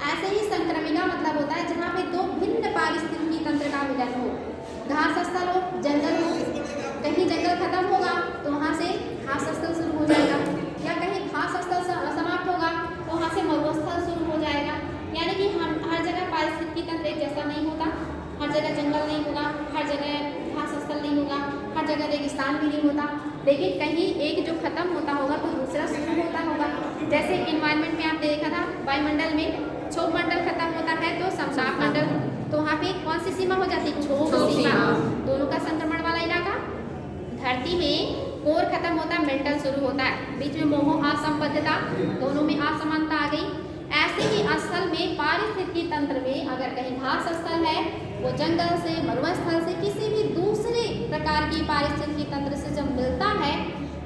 ऐसे ही संक्रमिका मतलब होता है जहाँ पे दो भिन्न पारिस्थितिकी तंत्र का मिलन हो, घास स्थल हो, जंगल हो, कहीं जंगल खत्म होगा तो वहाँ से घास स्थल शुरू हो जाएगा, या कहीं घास स्थल समाप्त होगा तो वहाँ से मरुस्थल शुरू हो जाएगा। यानी कि हम हर जगह पारिस्थितिकी तंत्र एक जैसा नहीं होता, हर जगह जंगल नहीं होगा, हर जगह घास स्थल नहीं होगा, हर जगह रेगिस्तान भी नहीं होता, लेकिन कहीं एक जो खत्म होता होगा तो दूसरा शुरू होता होगा। जैसे इन्वायरमेंट में आपने देखा था वायुमंडल में क्षोभ मंडल खत्म होता है तो समताप मंडल, तो वहाँ पे कौन सी सीमा हो जाती है? क्षोभ सीमा, दोनों का संक्रमण वाला इलाका। धरती में कोर खत्म होता है, मेंटल शुरू होता है, बीच में मोह असंबद्धता, दोनों में असमानता आ गई। ऐसे ही स्थल में पारिस्थितिकी तंत्र में अगर कहीं घास स्थल है, वो जंगल से, मरुस्थल से, किसी भी दूसरे प्रकार की पारिस्थितिकी तंत्र से जब मिलता है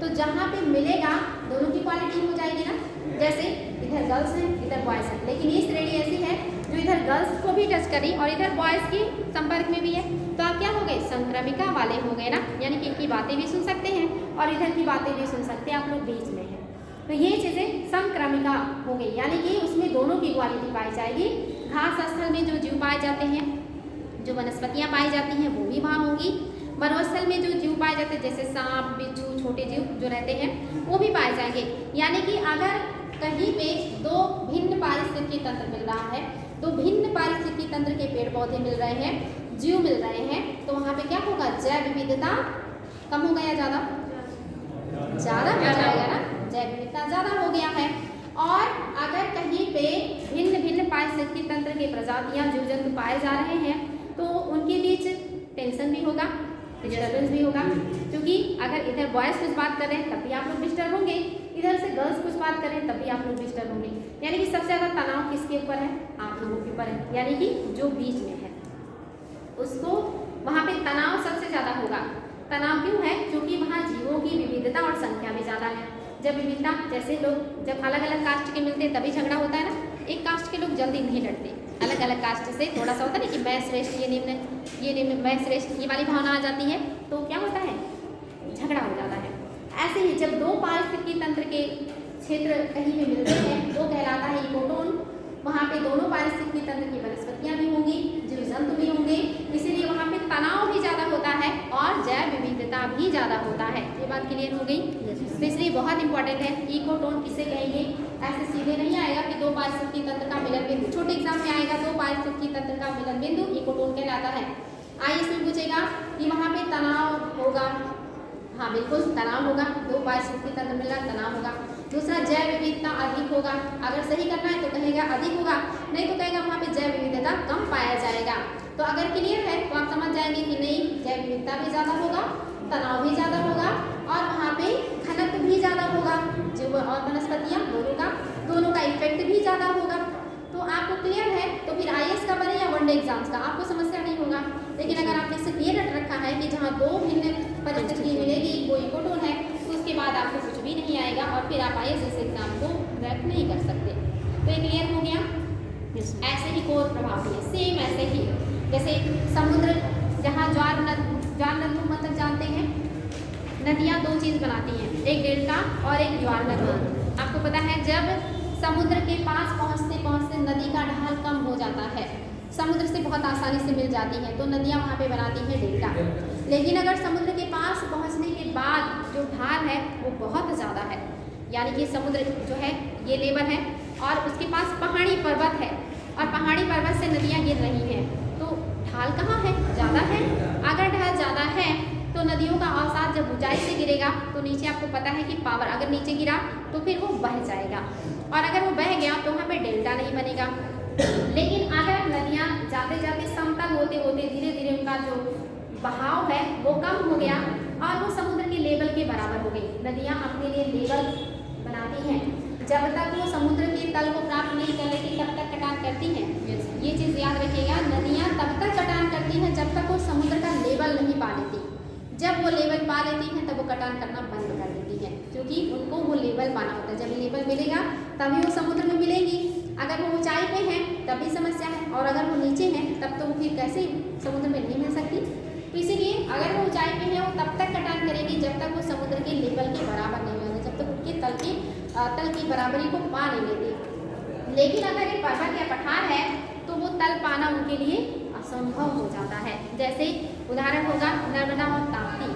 तो जहाँ पे मिलेगा दोनों की क्वालिटी हो जाएगी ना। जैसे इधर गर्ल्स हैं, इधर बॉयज़ हैं, लेकिन ये श्रेणी ऐसी है जो इधर गर्ल्स को भी टच करी और इधर बॉयज़ की संपर्क में भी है, तो आप क्या हो गए? संक्रमिका वाले हो गए ना, यानी कि इनकी बातें भी सुन सकते हैं और इधर की बातें भी सुन सकते हैं, आप लोग बीच में हैं, तो ये चीज़ें संक्रमिका हो गई, यानी कि उसमें दोनों की क्वालिटी पाई जाएगी। घास स्थल में जो जीव पाए जाते हैं, जो वनस्पतियाँ पाई जाती हैं वो भी वहाँ होंगी। मरुस्थल में जो जीव पाए जाते हैं जैसे सांप, बिच्छू, छोटे जीव जो रहते हैं वो भी पाए जाएंगे। यानी कि अगर कहीं पे दो भिन्न पारिस्थितिकी तंत्र मिल रहा है, दो भिन्न पारिस्थितिकी तंत्र के पेड़ पौधे मिल रहे हैं, जीव मिल रहे हैं, तो वहाँ पे क्या होगा? जैव विविधता कम हो गया, ज़्यादा हो जाएगा ना, जैव विविधता ज़्यादा हो गया है। और अगर कहीं पे भिन्न भिन्न पारिस्थितिकी तंत्र के प्रजातियाँ जीव जंतु पाए जा रहे हैं तो उनके बीच टेंशन भी होगा, डिस्टर्बेंस भी होगा, क्योंकि अगर इधर बॉयज़ कुछ बात कर रहे हैं तब भी आप लोग डिस्टर्ब होंगे, इधर से गर्ल्स कुछ बात कर रहे हैं तब भी आप लोग डिस्टर्ब होंगे। यानी कि सबसे ज़्यादा तनाव किसके ऊपर है? आप लोगों के ऊपर है, यानी कि जो बीच में है उसको वहाँ पे तनाव सबसे ज़्यादा होगा। तनाव क्यों है? क्योंकि वहाँ जीवों की विविधता और संख्या भी ज़्यादा है। जब विविधता, जैसे लोग जब अलग अलग कास्ट के मिलते हैं तभी झगड़ा होता है ना, एक कास्ट के लोग जल्दी नहीं लड़ते, अलग अलग कास्ट से थोड़ा सा होता है ना कि मैं श्रेष्ठ, ये निम्न, मैं श्रेष्ठ, ये वाली भावना आ जाती है तो क्या होता है? झगड़ा हो जाता है। ऐसे ही जब दो पारिस्थितिकी तंत्र के क्षेत्र कहीं भी मिलते हैं वो कहलाता है इकोटोन। वहाँ पे दोनों पारिस्थितिकी तंत्र की वनस्पतियाँ भी होंगी, जीव जंतु भी होंगे, इसीलिए वहाँ पे तनाव भी ज़्यादा होता है और जैव विविधता भी ज़्यादा होता है। ये बात क्लियर हो गई? तो इसलिए बहुत इंपॉर्टेंट है इकोटोन किसे कहेंगे। ऐसे सीधे नहीं आएगा कि दो पारिस्थितिकी तंत्र का मिलन बिंदु, छोटे एग्जाम में आएगा दो पारिस्थितिकी तंत्र का मिलन बिंदु इकोटोन कहलाता है। आइए इसमें पूछेगा कि वहाँ पे तनाव होगा, हाँ बिल्कुल तनाव होगा, दो पारिस्थितिकी तंत्र मिल रहा तनाव होगा। दूसरा जैव विविधता अधिक होगा, अगर सही करना है तो कहेगा अधिक होगा, नहीं तो कहेगा वहाँ पे जैव विविधता कम पाया जाएगा। तो अगर क्लियर है तो आप समझ जाएंगे कि नहीं, जैव विविधता भी ज़्यादा होगा, तनाव भी ज़्यादा होगा और वहाँ पे घनत्व भी ज़्यादा होगा, जीव और वनस्पतियाँ दोनों का इफेक्ट भी ज़्यादा होगा। तो आपको क्लियर है तो फिर IAS का बने या वनडे एग्जाम्स का आपको समस्या नहीं होगा। लेकिन अगर आपने सिर्फ ये रट रखा है कि जहाँ दो भिन्न परिस्थिति मिलेगी वो इकोटोन है तो उसके बाद आपको कुछ भी नहीं आएगा और फिर आप IAS जैसे एग्जाम को क्रैक नहीं कर सकते। तो ये क्लियर हो गया? ऐसे ही कोर प्रभाव भी है, सेम ऐसे ही जैसे समुद्र जहाँ ज्वार नद मतलब जानते हैं नदियाँ दो चीज़ बनाती हैं, एक डेल्टा और एक ज्वार नद। आपको पता है जब समुद्र के पास पहुँचते पहुँचते नदी का ढाल कम हो जाता है, समुद्र से बहुत आसानी से मिल जाती हैं तो नदियाँ वहाँ पे बनाती हैं डेल्टा। लेकिन अगर समुद्र के पास पहुँचने के बाद जो ढाल है वो बहुत ज़्यादा है, यानी कि समुद्र जो है ये लेवल है और उसके पास पहाड़ी पर्वत है और पहाड़ी पर्वत से नदियाँ गिर रही हैं, तो ढाल कहाँ है? ज़्यादा है। अगर ढाल ज़्यादा है तो नदियों का अवसाद जब ऊंचाई से गिरेगा तो नीचे आपको पता है कि पावर, अगर नीचे गिरा तो फिर वो बह जाएगा और अगर वो बह गया तो वहाँ पे डेल्टा नहीं बनेगा। लेकिन अगर नदियाँ जाते जाते समतल होते होते धीरे धीरे उनका जो बहाव है वो कम हो गया और वो समुद्र के लेवल के बराबर हो गई। नदियाँ अपने लिए लेवल बनाती हैं, जब तक वो समुद्र के तल को प्राप्त नहीं कर लेती तब तक कटान करती हैं। ये चीज़ याद रखिएगा, नदियाँ तब तक कटान करती हैं जब तक वो समुद्र का लेवल नहीं पा लेती। जब वो लेवल पा लेती हैं तब वो कटान करना बंद कर देती हैं, क्योंकि उनको वो लेवल पाना होता है। जब लेवल मिलेगा तभी वो समुद्र में मिलेगी। अगर वो ऊंचाई पे हैं तब भी समस्या है, और अगर वो नीचे हैं तब तो वो फिर कैसे समुद्र में नहीं मिल सकती। तो इसीलिए अगर वो ऊंचाई पे है वो तब तक कटान करेगी जब तक वो समुद्र के लेवल के बराबर नहीं होगा, जब तक उनके तल की बराबरी को पा नहीं लेती। लेकिन अगर एक पर्वत या पठार है तो वो तल पाना उनके लिए असंभव हो जाता है। जैसे उदाहरण होगा नर्मदा और ताप्ती,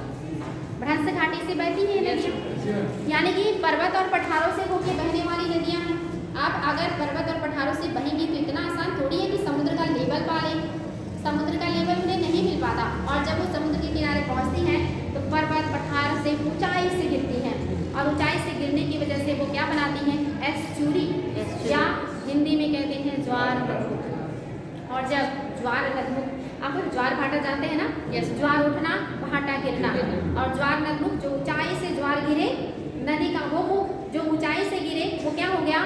भ्रंश घाटी से बहती है नदियाँ, यानी कि पर्वत और पठारों से होकर बहने वाली नदियाँ हैं। अब अगर पर्वत और पठारों से बहेंगी तो इतना आसान थोड़ी है कि समुद्र का लेवल पा लें। समुद्र का लेवल उन्हें नहीं मिल पाता, और जब वो समुद्र के किनारे पहुँचती हैं तो पर्वत पठार से ऊंचाई से गिरती हैं, और ऊंचाई से गिरने की वजह से वो क्या बनाती हैं, एस्चुरी, या हिंदी में कहते हैं ज्वार नदमुख। और जब ज्वार नदमुख, आप ज्वार भाटा जानते हैं ना, ज्वार उठना भाटा गिरना, और ज्वार नदमुख जो ऊंचाई से ज्वार गिरे, नदी का वो मुख जो ऊंचाई से गिरे वो क्या हो गया,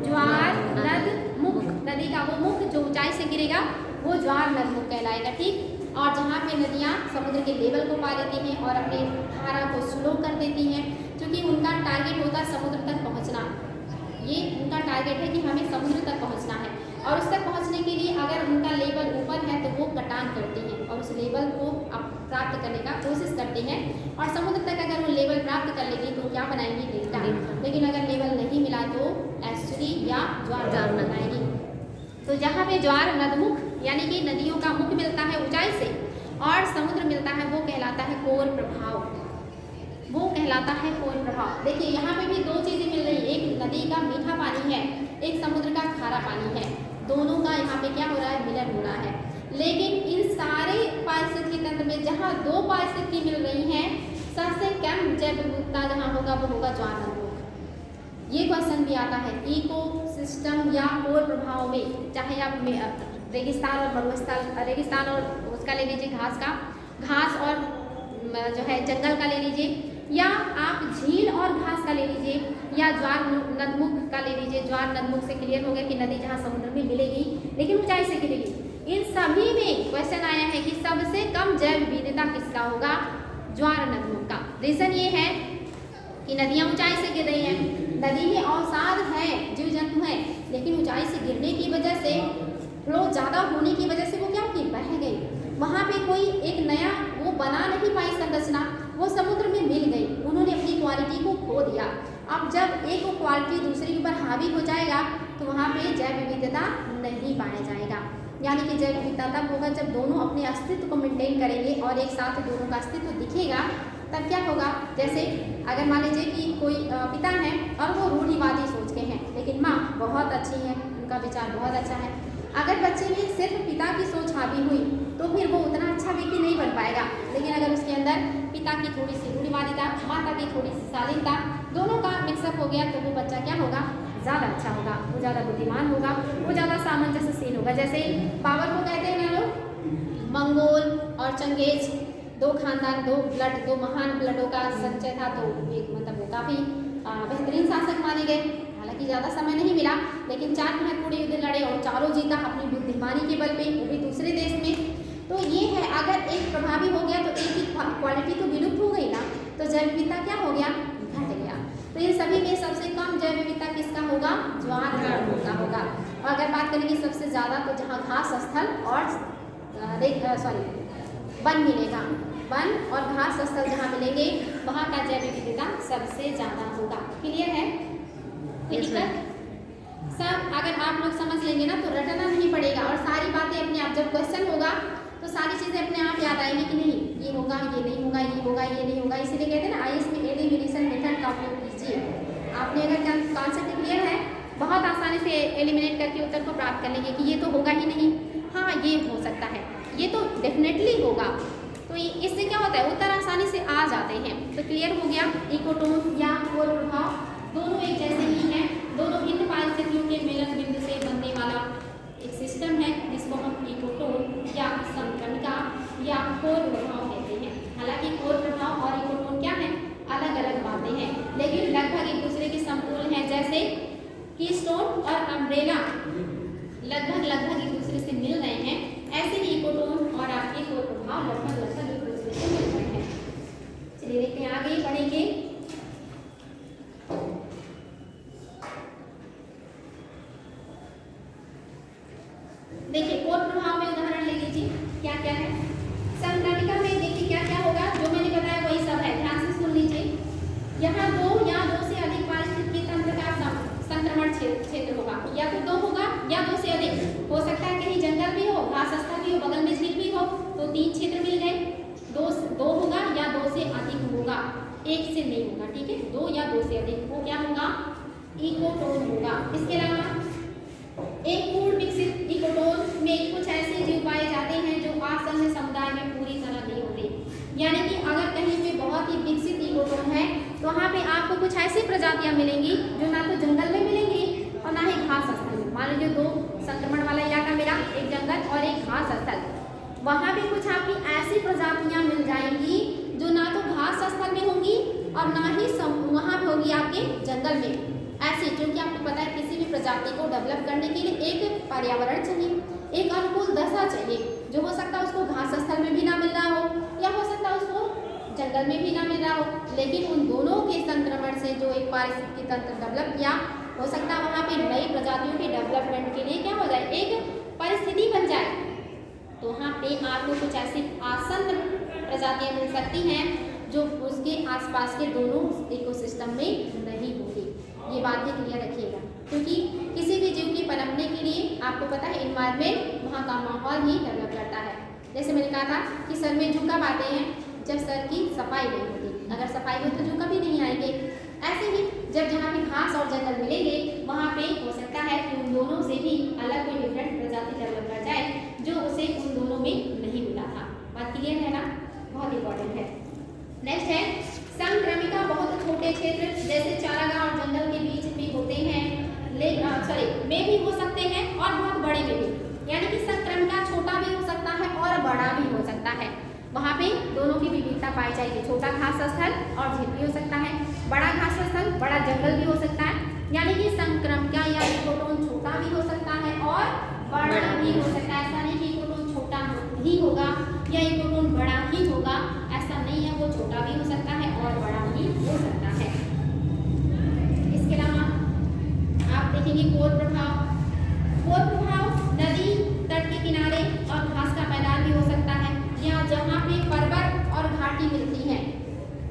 ज्वार नदमुख। नदी का वो मुख जो ऊंचाई से गिरेगा वो ज्वार नदमुख कहलाएगा, ठीक। और जहाँ पे नदियाँ समुद्र के लेवल को पा लेती हैं और अपने धारा को स्लो कर देती हैं, क्योंकि उनका टारगेट होता है समुद्र तक पहुँचना। ये उनका टारगेट है कि हमें समुद्र तक पहुँचना है, और उस तक पहुँचने के लिए अगर उनका लेवल ऊपर है तो वो कटान करती हैं और उस लेवल को प्राप्त करने का कोशिश करती हैं, और समुद्र तक अगर वो लेवल प्राप्त कर लेगी तो क्या बनाएंगी, डेल्टा। लेकिन अगर लेवल नहीं मिला तो एस्चुरी या ज्वार बनाएगी। तो जहाँ पे ज्वार नदमुख यानी कि नदियों का मुख मिलता है ऊंचाई से और समुद्र मिलता है, वो कहलाता है कोर प्रभाव, वो कहलाता है कोर प्रभाव। देखिए यहाँ पे भी दो चीज़ें मिल रही है, एक नदी का मीठा पानी है, एक समुद्र का खारा पानी है, दोनों का यहाँ पे क्या हो रहा है, मिलन हो रहा है। लेकिन इन सारे पारिस्थितिकी तंत्र में जहाँ दो पारिस्थितिकी मिल रही हैं, सबसे कम जैव विविधता जहाँ होगा वो होगा ज्वार नदमुख। ये क्वेश्चन भी आता है इको सिस्टम या कोर प्रभाव में, चाहे आप रेगिस्तान और मरुस्थल, रेगिस्तान और उसका ले लीजिए घास और जो है जंगल का ले लीजिए, या आप झील और घास का ले लीजिए, या ज्वार नदमुख का ले लीजिए। ज्वार नदमुख से क्लियर हो गया कि नदी जहाँ समुद्र में मिलेगी लेकिन ऊंचाई से गिरेगी। इन सभी में क्वेश्चन आया है कि सबसे कम जैव विविधता किसका होगा, ज्वार नदमुख का। रीजन ये है कि नदियाँ ऊंचाई से गिर रही हैं, नदी में अवसाद है, जीव जंतु हैं, लेकिन ऊंचाई से गिरने की वजह से, फ्लो ज़्यादा होने की वजह से वो क्या होगी, बह गई। वहाँ पे कोई एक नया वो बना नहीं पाई संरचना, वो समुद्र में मिल गई, उन्होंने अपनी क्वालिटी को खो दिया। अब जब एक क्वालिटी दूसरे के ऊपर हावी हो जाएगा तो वहाँ पे जैव विविधता नहीं पाया जाएगा। यानी कि जैव विविधता तब होगा जब दोनों अपने अस्तित्व को मेंटेन करेंगे और एक साथ दोनों का अस्तित्व दिखेगा, तब क्या होगा। जैसे अगर मान लीजिए कि कोई पिता है और वो रूढ़िवादी सोच के हैं, लेकिन माँ बहुत अच्छी है, उनका विचार बहुत अच्छा है। अगर बच्चे में सिर्फ पिता की सोच हावी हुई तो फिर वो उतना अच्छा व्यक्ति नहीं बन पाएगा, लेकिन अगर उसके अंदर पिता की थोड़ी सी रूढ़िवादिता, माता की थोड़ी सी शालीनता, दोनों का मिक्सअप हो गया तो वो बच्चा क्या होगा, ज़्यादा अच्छा होगा, वो ज़्यादा बुद्धिमान होगा, वो ज़्यादा सामंजस्यशील होगा। जैसे बाबर को कहते हैं ना लोग, मंगोल और चंगेज दो खानदान, दो महान ब्लडों का संचय था, तो एक मतलब वो काफ़ी बेहतरीन शासक माने गए। हालांकि ज़्यादा समय नहीं मिला, लेकिन 4 महत्वपूर्ण युद्ध लड़े और चारों जीता अपनी बुद्धिमानी के बल पे, वो भी दूसरे देश में। तो ये है, अगर एक प्रभावी हो गया तो एक की क्वालिटी तो विलुप्त हो गई ना, तो जैव विविधता क्या हो गया, घट गया। तो इन सभी में सबसे कम जैव विविधता किसका होगा, ज्वार नदमुख का होगा। और अगर बात करेंगे सबसे ज़्यादा, तो जहाँ घास स्थल और वन मिलेगा, वन और घास स्थल जहाँ मिलेंगे वहाँ का जैव विविधता सबसे ज़्यादा होगा। क्लियर है? सब अगर आप लोग समझ लेंगे ना तो रटना नहीं पड़ेगा, और सारी बातें अपने आप, जब क्वेश्चन होगा तो सारी चीज़ें अपने आप याद आएंगी कि नहीं ये होगा, ये नहीं होगा, ये होगा, ये नहीं होगा। इसीलिए कहते हैं ना आईएएस में एलिमिनेशन मेथड का उपयोग कीजिए। आपने अगर कॉन्सेप्ट क्लियर है, बहुत आसानी से एलिमिनेट करके उत्तर को प्राप्त कर लेंगे कि ये तो होगा ही नहीं, हाँ ये हो सकता है, ये तो डेफिनेटली होगा। तो इससे क्या होता है, उत्तर आसानी से आ जाते हैं। तो क्लियर हो गया, इकोटोन या कोर प्रभाव दोनों एक जैसे ही हैं, दोनों भिन्न पारिस्थितियों के मिलन बिंदु से बनने वाला एक सिस्टम है जिसको हम इकोटोन या समक्रमिका या कोर प्रभाव कहते हैं। हालांकि कोर प्रभाव और इकोटोन क्या है, अलग अलग बातें हैं, लेकिन लगभग एक दूसरे के समतुल्य हैं। जैसे कीस्टोन और अम्ब्रेला लगभग एक दूसरे से मिल रहे हैं, ऐसे ही इकोटोन और आपके कोर प्रभाव लगभग एक दूसरे से मिल रहे हैं। चलिए देखते हैं आगे बढ़ेंगे। देखिए कोर प्रभाव में उदाहरण ले लीजिए क्या क्या है। संक्रमिका में देखिए क्या क्या होगा, जो मैंने बताया वही सब है, ध्यान से सुन लीजिए। यहाँ दो या दो से अधिक पारिस्थितिकी तंत्र का संक्रमण क्षेत्र होगा, या तो दो होगा या दो से अधिक हो सकता है, कहीं जंगल भी हो, घास स्थल भी हो, बगल में झील भी हो, तो 3 क्षेत्र मिल गए। दो होगा या दो से अधिक होगा, एक से नहीं होगा, ठीक है। 2 या 2 से अधिक वो क्या होगा, इकोटोन होगा। इसके अलावा एक पूर्ण विकसित इकोटोन में कुछ ऐसे जीव पाए जाते हैं जो आसन्न समुदाय में पूरी तरह नहीं होते। यानी कि अगर कहीं पे बहुत ही विकसित इकोटोन है तो वहाँ पे आपको कुछ ऐसी प्रजातियां मिलेंगी जो ना तो जंगल में मिलेंगी और ना ही घास स्थल में। मान लीजिए 2 संक्रमण वाला इलाका मिला, एक जंगल और एक घास स्थल, वहाँ भी कुछ आपकी ऐसी प्रजातियां मिल जाएंगी जो ना तो घास स्थल में होंगी और ना ही वहाँ पे होगी आपके जंगल में। ऐसे क्योंकि आपको पता है किसी भी प्रजाति को डेवलप करने के लिए एक पर्यावरण चाहिए, एक अनुकूल दशा चाहिए, जो हो सकता है उसको घास स्थल में भी ना मिल रहा हो या हो सकता है उसको जंगल में भी ना मिल रहा हो। लेकिन उन दोनों के संक्रमण से जो एक पारिस्थितिकी तंत्र डेवलप किया, हो सकता है वहाँ पे नई प्रजातियों के डेवलपमेंट के लिए क्या हो जाए, एक परिस्थिति बन जाए। तो वहाँ पे आपको कुछ ऐसी आसन्न प्रजातियाँ मिल सकती हैं जो उसके आसपास के दोनों इकोसिस्टम में नहीं होगी। ये बात भी क्लियर रखिएगा, क्योंकि किसी भी जीव के पनपने के लिए आपको पता है एनवायरमेंट वहाँ का माहौल ही डेवलप करता है। जैसे मैंने कहा था कि सर में जू कब आते हैं, जब सर की सफाई नहीं होती। अगर सफाई हो तो जू कभी नहीं आएंगे। ऐसे ही जब जहाँ पे घास और जंगल मिलेंगे वहाँ पे हो सकता है कि उन दोनों से भी अलग कोई डिफरेंट प्रजाति डेवलप कर जाए जो उसे उन दोनों में नहीं मिला था। बात क्लियर है ना, बहुत इंपॉर्टेंट है। नेक्स्ट है संक्रमिका बहुत छोटे क्षेत्र जैसे चारागाह और जंगल के बीच में होते हैं, में भी हो सकते हैं और बहुत बड़े में भी। यानी कि संक्रमिका छोटा भी हो सकता है और बड़ा भी हो सकता है। वहाँ पे दोनों की विविधता पाई जाएगी। छोटा घास स्थल और झील भी हो सकता है, बड़ा घास स्थल, बड़ा जंगल भी हो सकता है। यानी कि संक्रमिका या इकोटोन छोटा भी हो सकता है और बड़ा भी हो सकता है। ऐसा नहीं कि इकोटोन छोटा ही होगा या इकोटोन बड़ा ही होगा, ऐसा नहीं है। वो छोटा भी हो सकता है और बड़ा भी हो सकता है। इसके अलावा आप देखेंगे कोर प्रभाव। कोर प्रभाव नदी तट के किनारे और घास का मैदान भी हो सकता है, या जहाँ पे पर्वत और घाटी मिलती है।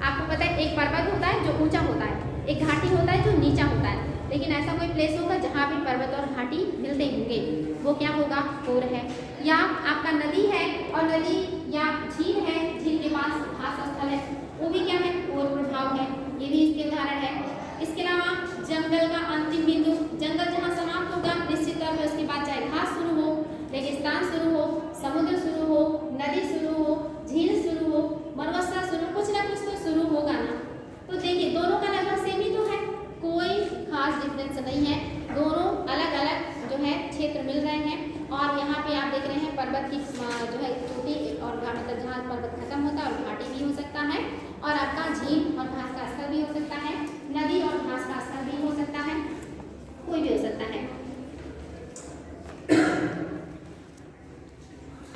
आपको पता है एक पर्वत होता है जो ऊंचा होता है, एक घाटी होता है जो नीचा होता है। लेकिन ऐसा कोई प्लेस होगा जहाँ पे पर्वत और घाटी मिलते होंगे, वो क्या होगा, कोर है। या आपका नदी है और नदी या झील है, झील के पास घास स्थल है, वो भी क्या है, कोर प्रभाव है। ये भी इसके उदाहरण है। इसके अलावा जंगल का अंतिम बिंदु, जंगल जहाँ समाप्त होगा निश्चित तौर पर उसके बाद चाहे घास शुरू हो, रेगिस्तान शुरू हो, समुद्र शुरू हो, नदी शुरू हो, झील शुरू हो, मरुस्थल शुरू, कुछ ना कुछ तो शुरू होगा ना। तो देखिए दोनों का लगभग सेम ही तो है, कोई खास डिफरेंस नहीं है। दोनों अलग अलग जो है क्षेत्र मिल रहे हैं। और यहाँ पे आप देख रहे हैं पर्वत की जो है चोटी और मतलब जहाँ पर्वत खत्म होता है और घाटी भी हो सकता है, और आपका झील और घास का स्थल भी हो सकता है, नदी और घास का स्थल भी हो सकता है, कोई भी हो सकता है।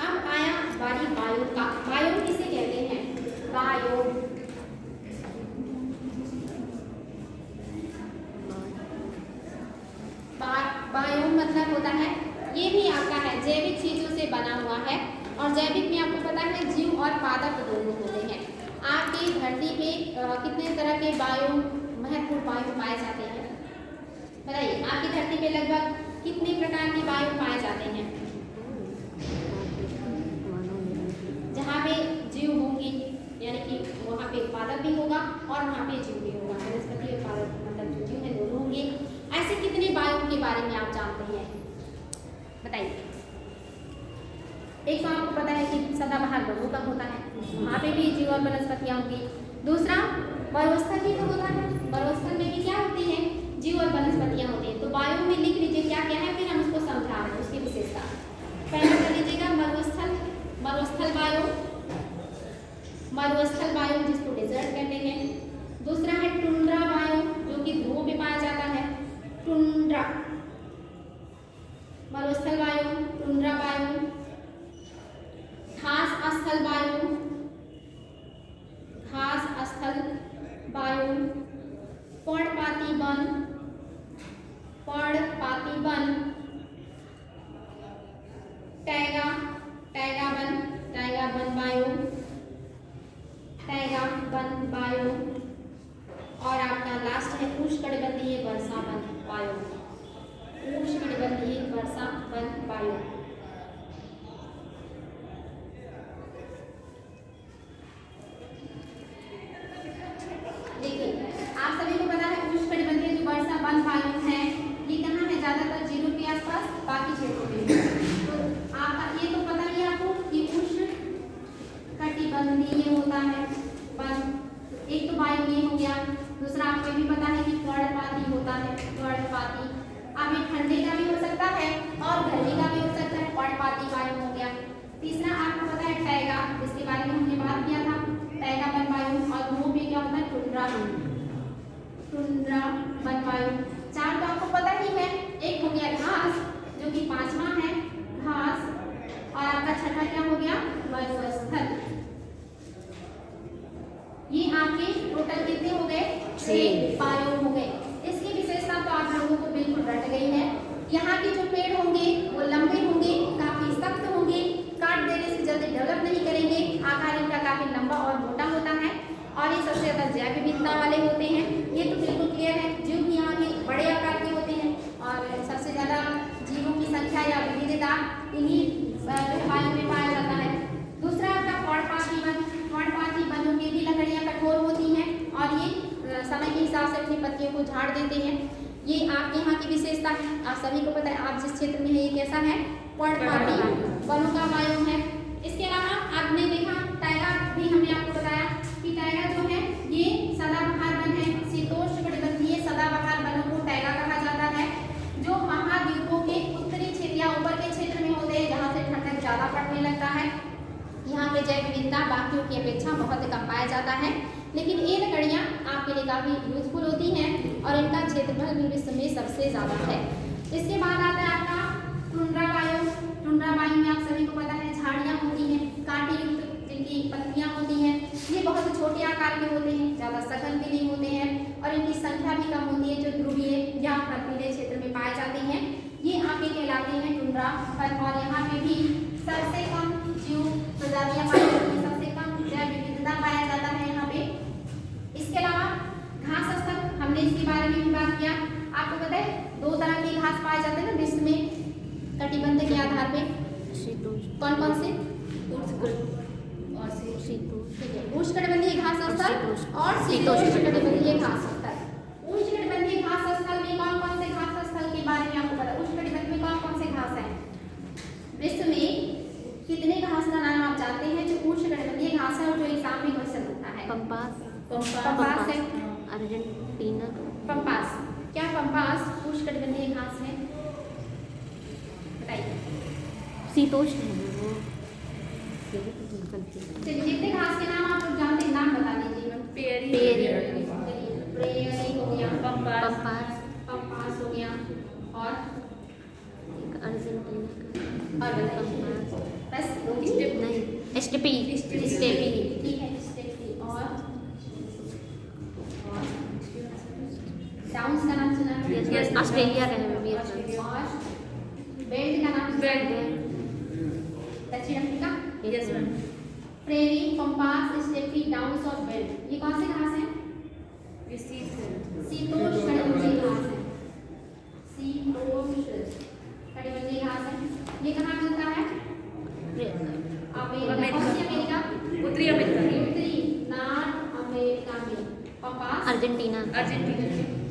अब आया बारी बायोम का। बायोम किसे कहते हैं, बायोम। बायोम मतलब होता है, ये भी आपका है जैविक चीजों से बना हुआ है। और जैविक में आपको पता है जीव और पादप दोनों होते हैं। आपकी धरती पे कितने तरह के बायोम, महत्वपूर्ण बायोम पाए जाते हैं, बताइए। आपकी धरती पे लगभग कितने प्रकार के बायोम पाए जाते हैं, जहाँ पे जीव होंगे, यानी कि वहाँ पे पादप भी होगा और वहाँ पे जीव भी होगा। वनस्पति और पादप मतलब जो जीव है दोनों होंगे। ऐसे कितने बायोम के बारे में आप जानते हैं, बताइए। एक तो आपको पता है कि सदाबहार वनों का होता है, वहाँ पे भी जीव और वनस्पतियाँ होंगी। दूसरा मरुस्थल भी तो होता है, मरुस्थल में भी क्या होती है, जीव और वनस्पतियाँ होती हैं। तो बायोम में लिख लीजिए क्या क्या है, फिर हम उसको समझा रहे हैं उसकी विशेषता। पहला कर लीजिएगा मरुस्थल, मरुस्थल बायोम, मरुस्थल बायोम जिसको डेजर्ट कहते हैं। दूसरा है टुंड्रा बायोम जो कि ध्रुव में पाया जाता है, टुंड्रा मरुस्थल बायोम, टुंड्रा बायोम। घास स्थल बायोम, घास वायु। देखिए, आप सभी को पता है उष्णकटिबंधीय जो वर्षा वन वायु है ये कहाँ है, ज्यादातर जीरो के आसपास, बाकी क्षेत्रों में। तो आपका ये तो पता ही है आपको कि उष्णकटिबंधीय होता है वन। एक तो वायु ये हो गया, दूसरा आपको ये भी पता है कि पर्णपाती होता है, पर्णपाती। अब ये ठंडे का भी हो सकता है और गर्मी का भी हो सकता है, पर्णपाती वायु हो गया। तीसरा आपको पता है टैगा, जिसके बारे में हमने बात किया था, टैगा वन वायु। और मुंह में क्या होता है, टुंड्रा, टुंड्रा वन वायु। चार तो आपको पता ही है, एक हो गया घास जो कि पांचवा है घास, और आपका छठा क्या हो गया, वायुस्थल। ये आपके टोटल कितने हो गए, 6 वायु हो गए। इसकी विशेषता तो आप लोगों को बिल्कुल रट गई है। यहाँ के जो पेड़ होंगे वो लंबे होंगे, काफी सख्त होंगे, काट देने से जल्दी डेवलप नहीं करेंगे, आकार इनका काफी लंबा और मोटा होता है, और ये सबसे ज्यादा जैव विविधता वाले होते हैं। ये तो बिल्कुल क्लियर है, जो भी यहाँ के बड़े आकार के होते हैं, और सबसे ज्यादा जीवों की संख्या या विविधता इन्हीं वायु में पाया जाता है। दूसरा आपका पर्णपाती वन, पर्णपाती वनों की भी लकड़ियाँ कठोर होती हैं और ये समय के हिसाब से अपनी पत्तियों को झाड़ देते हैं। ये आपके यहाँ की विशेषता है, आप सभी को पता है, आप जिस क्षेत्र में है ये कैसा है, पर्णपाती वनों का वायु है। इसके अलावा आपने देखा टैगा भी हमने आपको बताया कि टैगा जो है ये सदाबहार वन है, शीतोष्णकटिबंधीय सदाबहार वनों को टैगा कहा जाता है, जो महाद्वीपों के उत्तरी क्षेत्र या ऊपर के क्षेत्र में होते हैं, जहाँ से ठंडक ज्यादा पड़ने लगता है। यहाँ पे जैव विविधता बाकियों की अपेक्षा बहुत कम पाया जाता है, लेकिन ये लकड़ियाँ आपके लिए काफी यूजफुल होती हैं और इनका क्षेत्रफल भी विश्व में सबसे ज्यादा है। इसके बाद आता है आपका टुंड्रा वायु। टुंड्रा वायु में आप सभी को पता है झाड़ियाँ होती हैं, कांटे युक्त जिनकी पत्तियाँ होती हैं। ये बहुत छोटे आकार के होते हैं, ज्यादा सघन भी नहीं होते हैं, और इनकी संख्या भी कम होती है, जो ध्रुवीय या बर्फीले क्षेत्र में पाए जाते हैं। ये आपके कहलाते हैं टुंड्रा वन, और यहाँ पे भी सबसे कम जीव प्रजातियां पाई जाती हैं, सबसे कम जैव विविधता पाया जाता है यहाँ पे। इसके अलावा घास स्थल, हमने इसके बारे में भी बात किया। आपको पता है 2 तरह के घास पाए जाते हैं ना विश्व में कटिबंध के आधार पे, कौन कौन से, उष्णकटिबंधीय घास स्थल और शीतोष्णकटिबंधीय घास स्थल। उष्णकटिबंधीय घास स्थल में कौन कौन से घास स्थल के बारे में आपको पता है, उष्णकटिबंध में कौन कौन से घास है, विश्व में कितने घास का नाम आप जानते हैं जो उष्णकटिबंधीय घास है और जो एग्जाम में क्वेश्चन होता है, पंपास है, अर्जेंटीना, पंपास। क्या पंपास उष्णकटिबंधीय घास है, बताइए। शीतोष्ण है वो। चलिए जितने घास के नाम आप लोग जानते हैं नाम बता दीजिए। पेरी, प्रेयरी हो गया, पंपास, पंपास हो गया, और अर्जेंटीना और बताइए बस नहीं, स्टेपी, स्टेपी, ठीक है स्टेपी। और डाउन्स का नाम सुना है? यस, ऑस्ट्रेलिया का है वो भी। और बेल्ट का नाम सुना है? दक्षिण Africa. Yes ma'am. Prairie, pampas, steppe, downs और बेल्ट, ये कौन से घास हैं? शीतोष्णकटिबंधीय घास है, शीतोष्णकटिबंधीय घास है। ये कहाँ मिलता है? अमेरिका, उत्तरी अमेरिका, उत्तरी नॉर्थ अमेरिका में पंपास, अर्जेंटीना,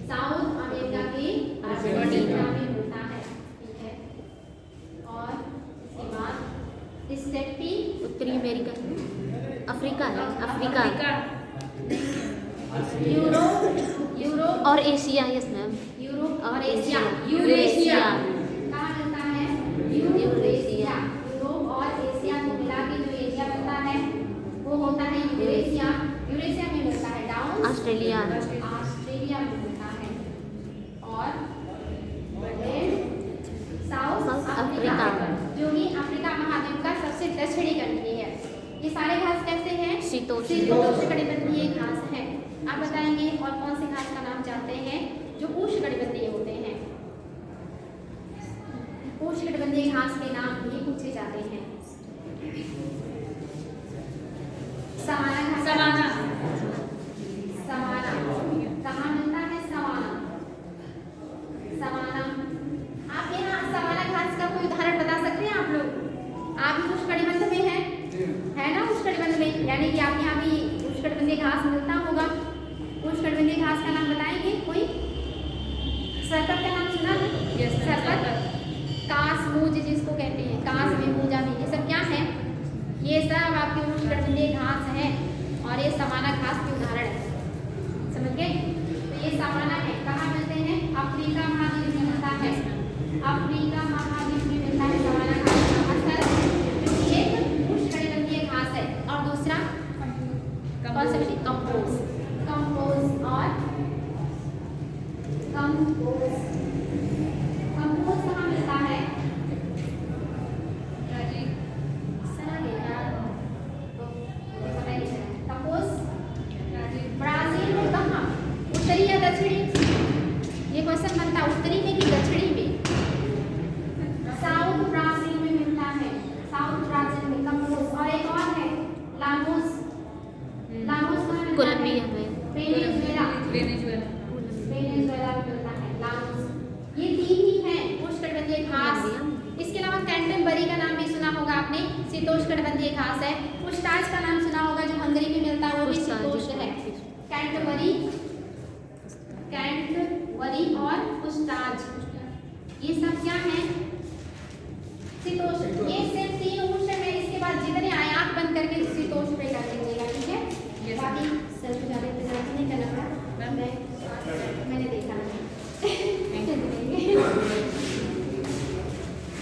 साउथ अमेरिका के अर्जेंटीना में मिलता है, ठीक है। और इसके बाद स्टेपी उत्तरी अमेरिका, अफ्रीका है, अफ्रीका यूरोप और एशिया। यस मैम, यूरोप और एशिया, यूरेशिया। कहाँ मिलता है? यूरेशिया। यूरोप और एशिया को मिला के जो एरिया बनता है वो होता है यूरेशिया। यूरेशिया में मिलता है डाउन, ऑस्ट्रेलिया में मिलता है, और साउथ अफ्रीका जो कि अफ्रीका महाद्वीप का सबसे दक्षिणी कंट्री है। ये सारे घास कैसे हैं? शीतोष्णकटिबंधीय घास हैं। आप बताएंगे और कौन से घास का नाम जानते हैं जो उष्णकटिबंधीय होते हैं? उष्णकटिबंधीय घास के नाम ये पूछे जाते हैं। सवाना घास, सवाना, सवाना कहाँ मिलता है? Savanna, savanna. आप यहाँ सवाना घास का कोई उदाहरण बता सकते और ये सामाना घास के उदाहरण है, समझ गए? तो ये सामाना है, कहाँ मिलते हैं? अफ्रीका महाद्वीप में मिलता है, अफ्रीका महाद्वीप में मिलता है सामाना घास का अक्सर, जो कि एक उष्णकटिबंधीय घास है। और दूसरा कौन सा विषय? कंपोज, कंपोज और कंपोज, कंपोज कहाँ मिलता है? ब्राजील में कहाँ? उत्तरी या दक्षिणी? ये क्वेश्चन बनता है उत्तरी में कि दक्षिणी में? साउथ ब्राजील में मिलता है, साउथ ब्राजील में कंपोज। और एक और है लामोस, लामोस कहाँ मिलता है? कोलंबिया में, वेनेजुएला, वेनेजुएला वेनेजुएला में मिलता है लामोस। ये तीन ही हैं उष्णकटिबंधीय घास। इसके अलावा कैंटरबरी का नाम भी सुना होगा आपने, शीतोष्णकटिबंधीय घास है। पुष्टाज का नाम सुना होगा, जो हंगरी में मिलता है, वो भी शीतोष्ण है। कैंटरबरी, कैंटरबरी और पुष्टाज, ये सब क्या है? शीतोष्ण। ये सिर्फ 3 उष्ण है, इसके बाद जितने आयात बंद करके शीतोष्ण पे कर दीजिएगा, ठीक है? बाकी सेल्फ ज्यादा इंतजार नहीं करना पड़ा, मैंने देखा नहीं।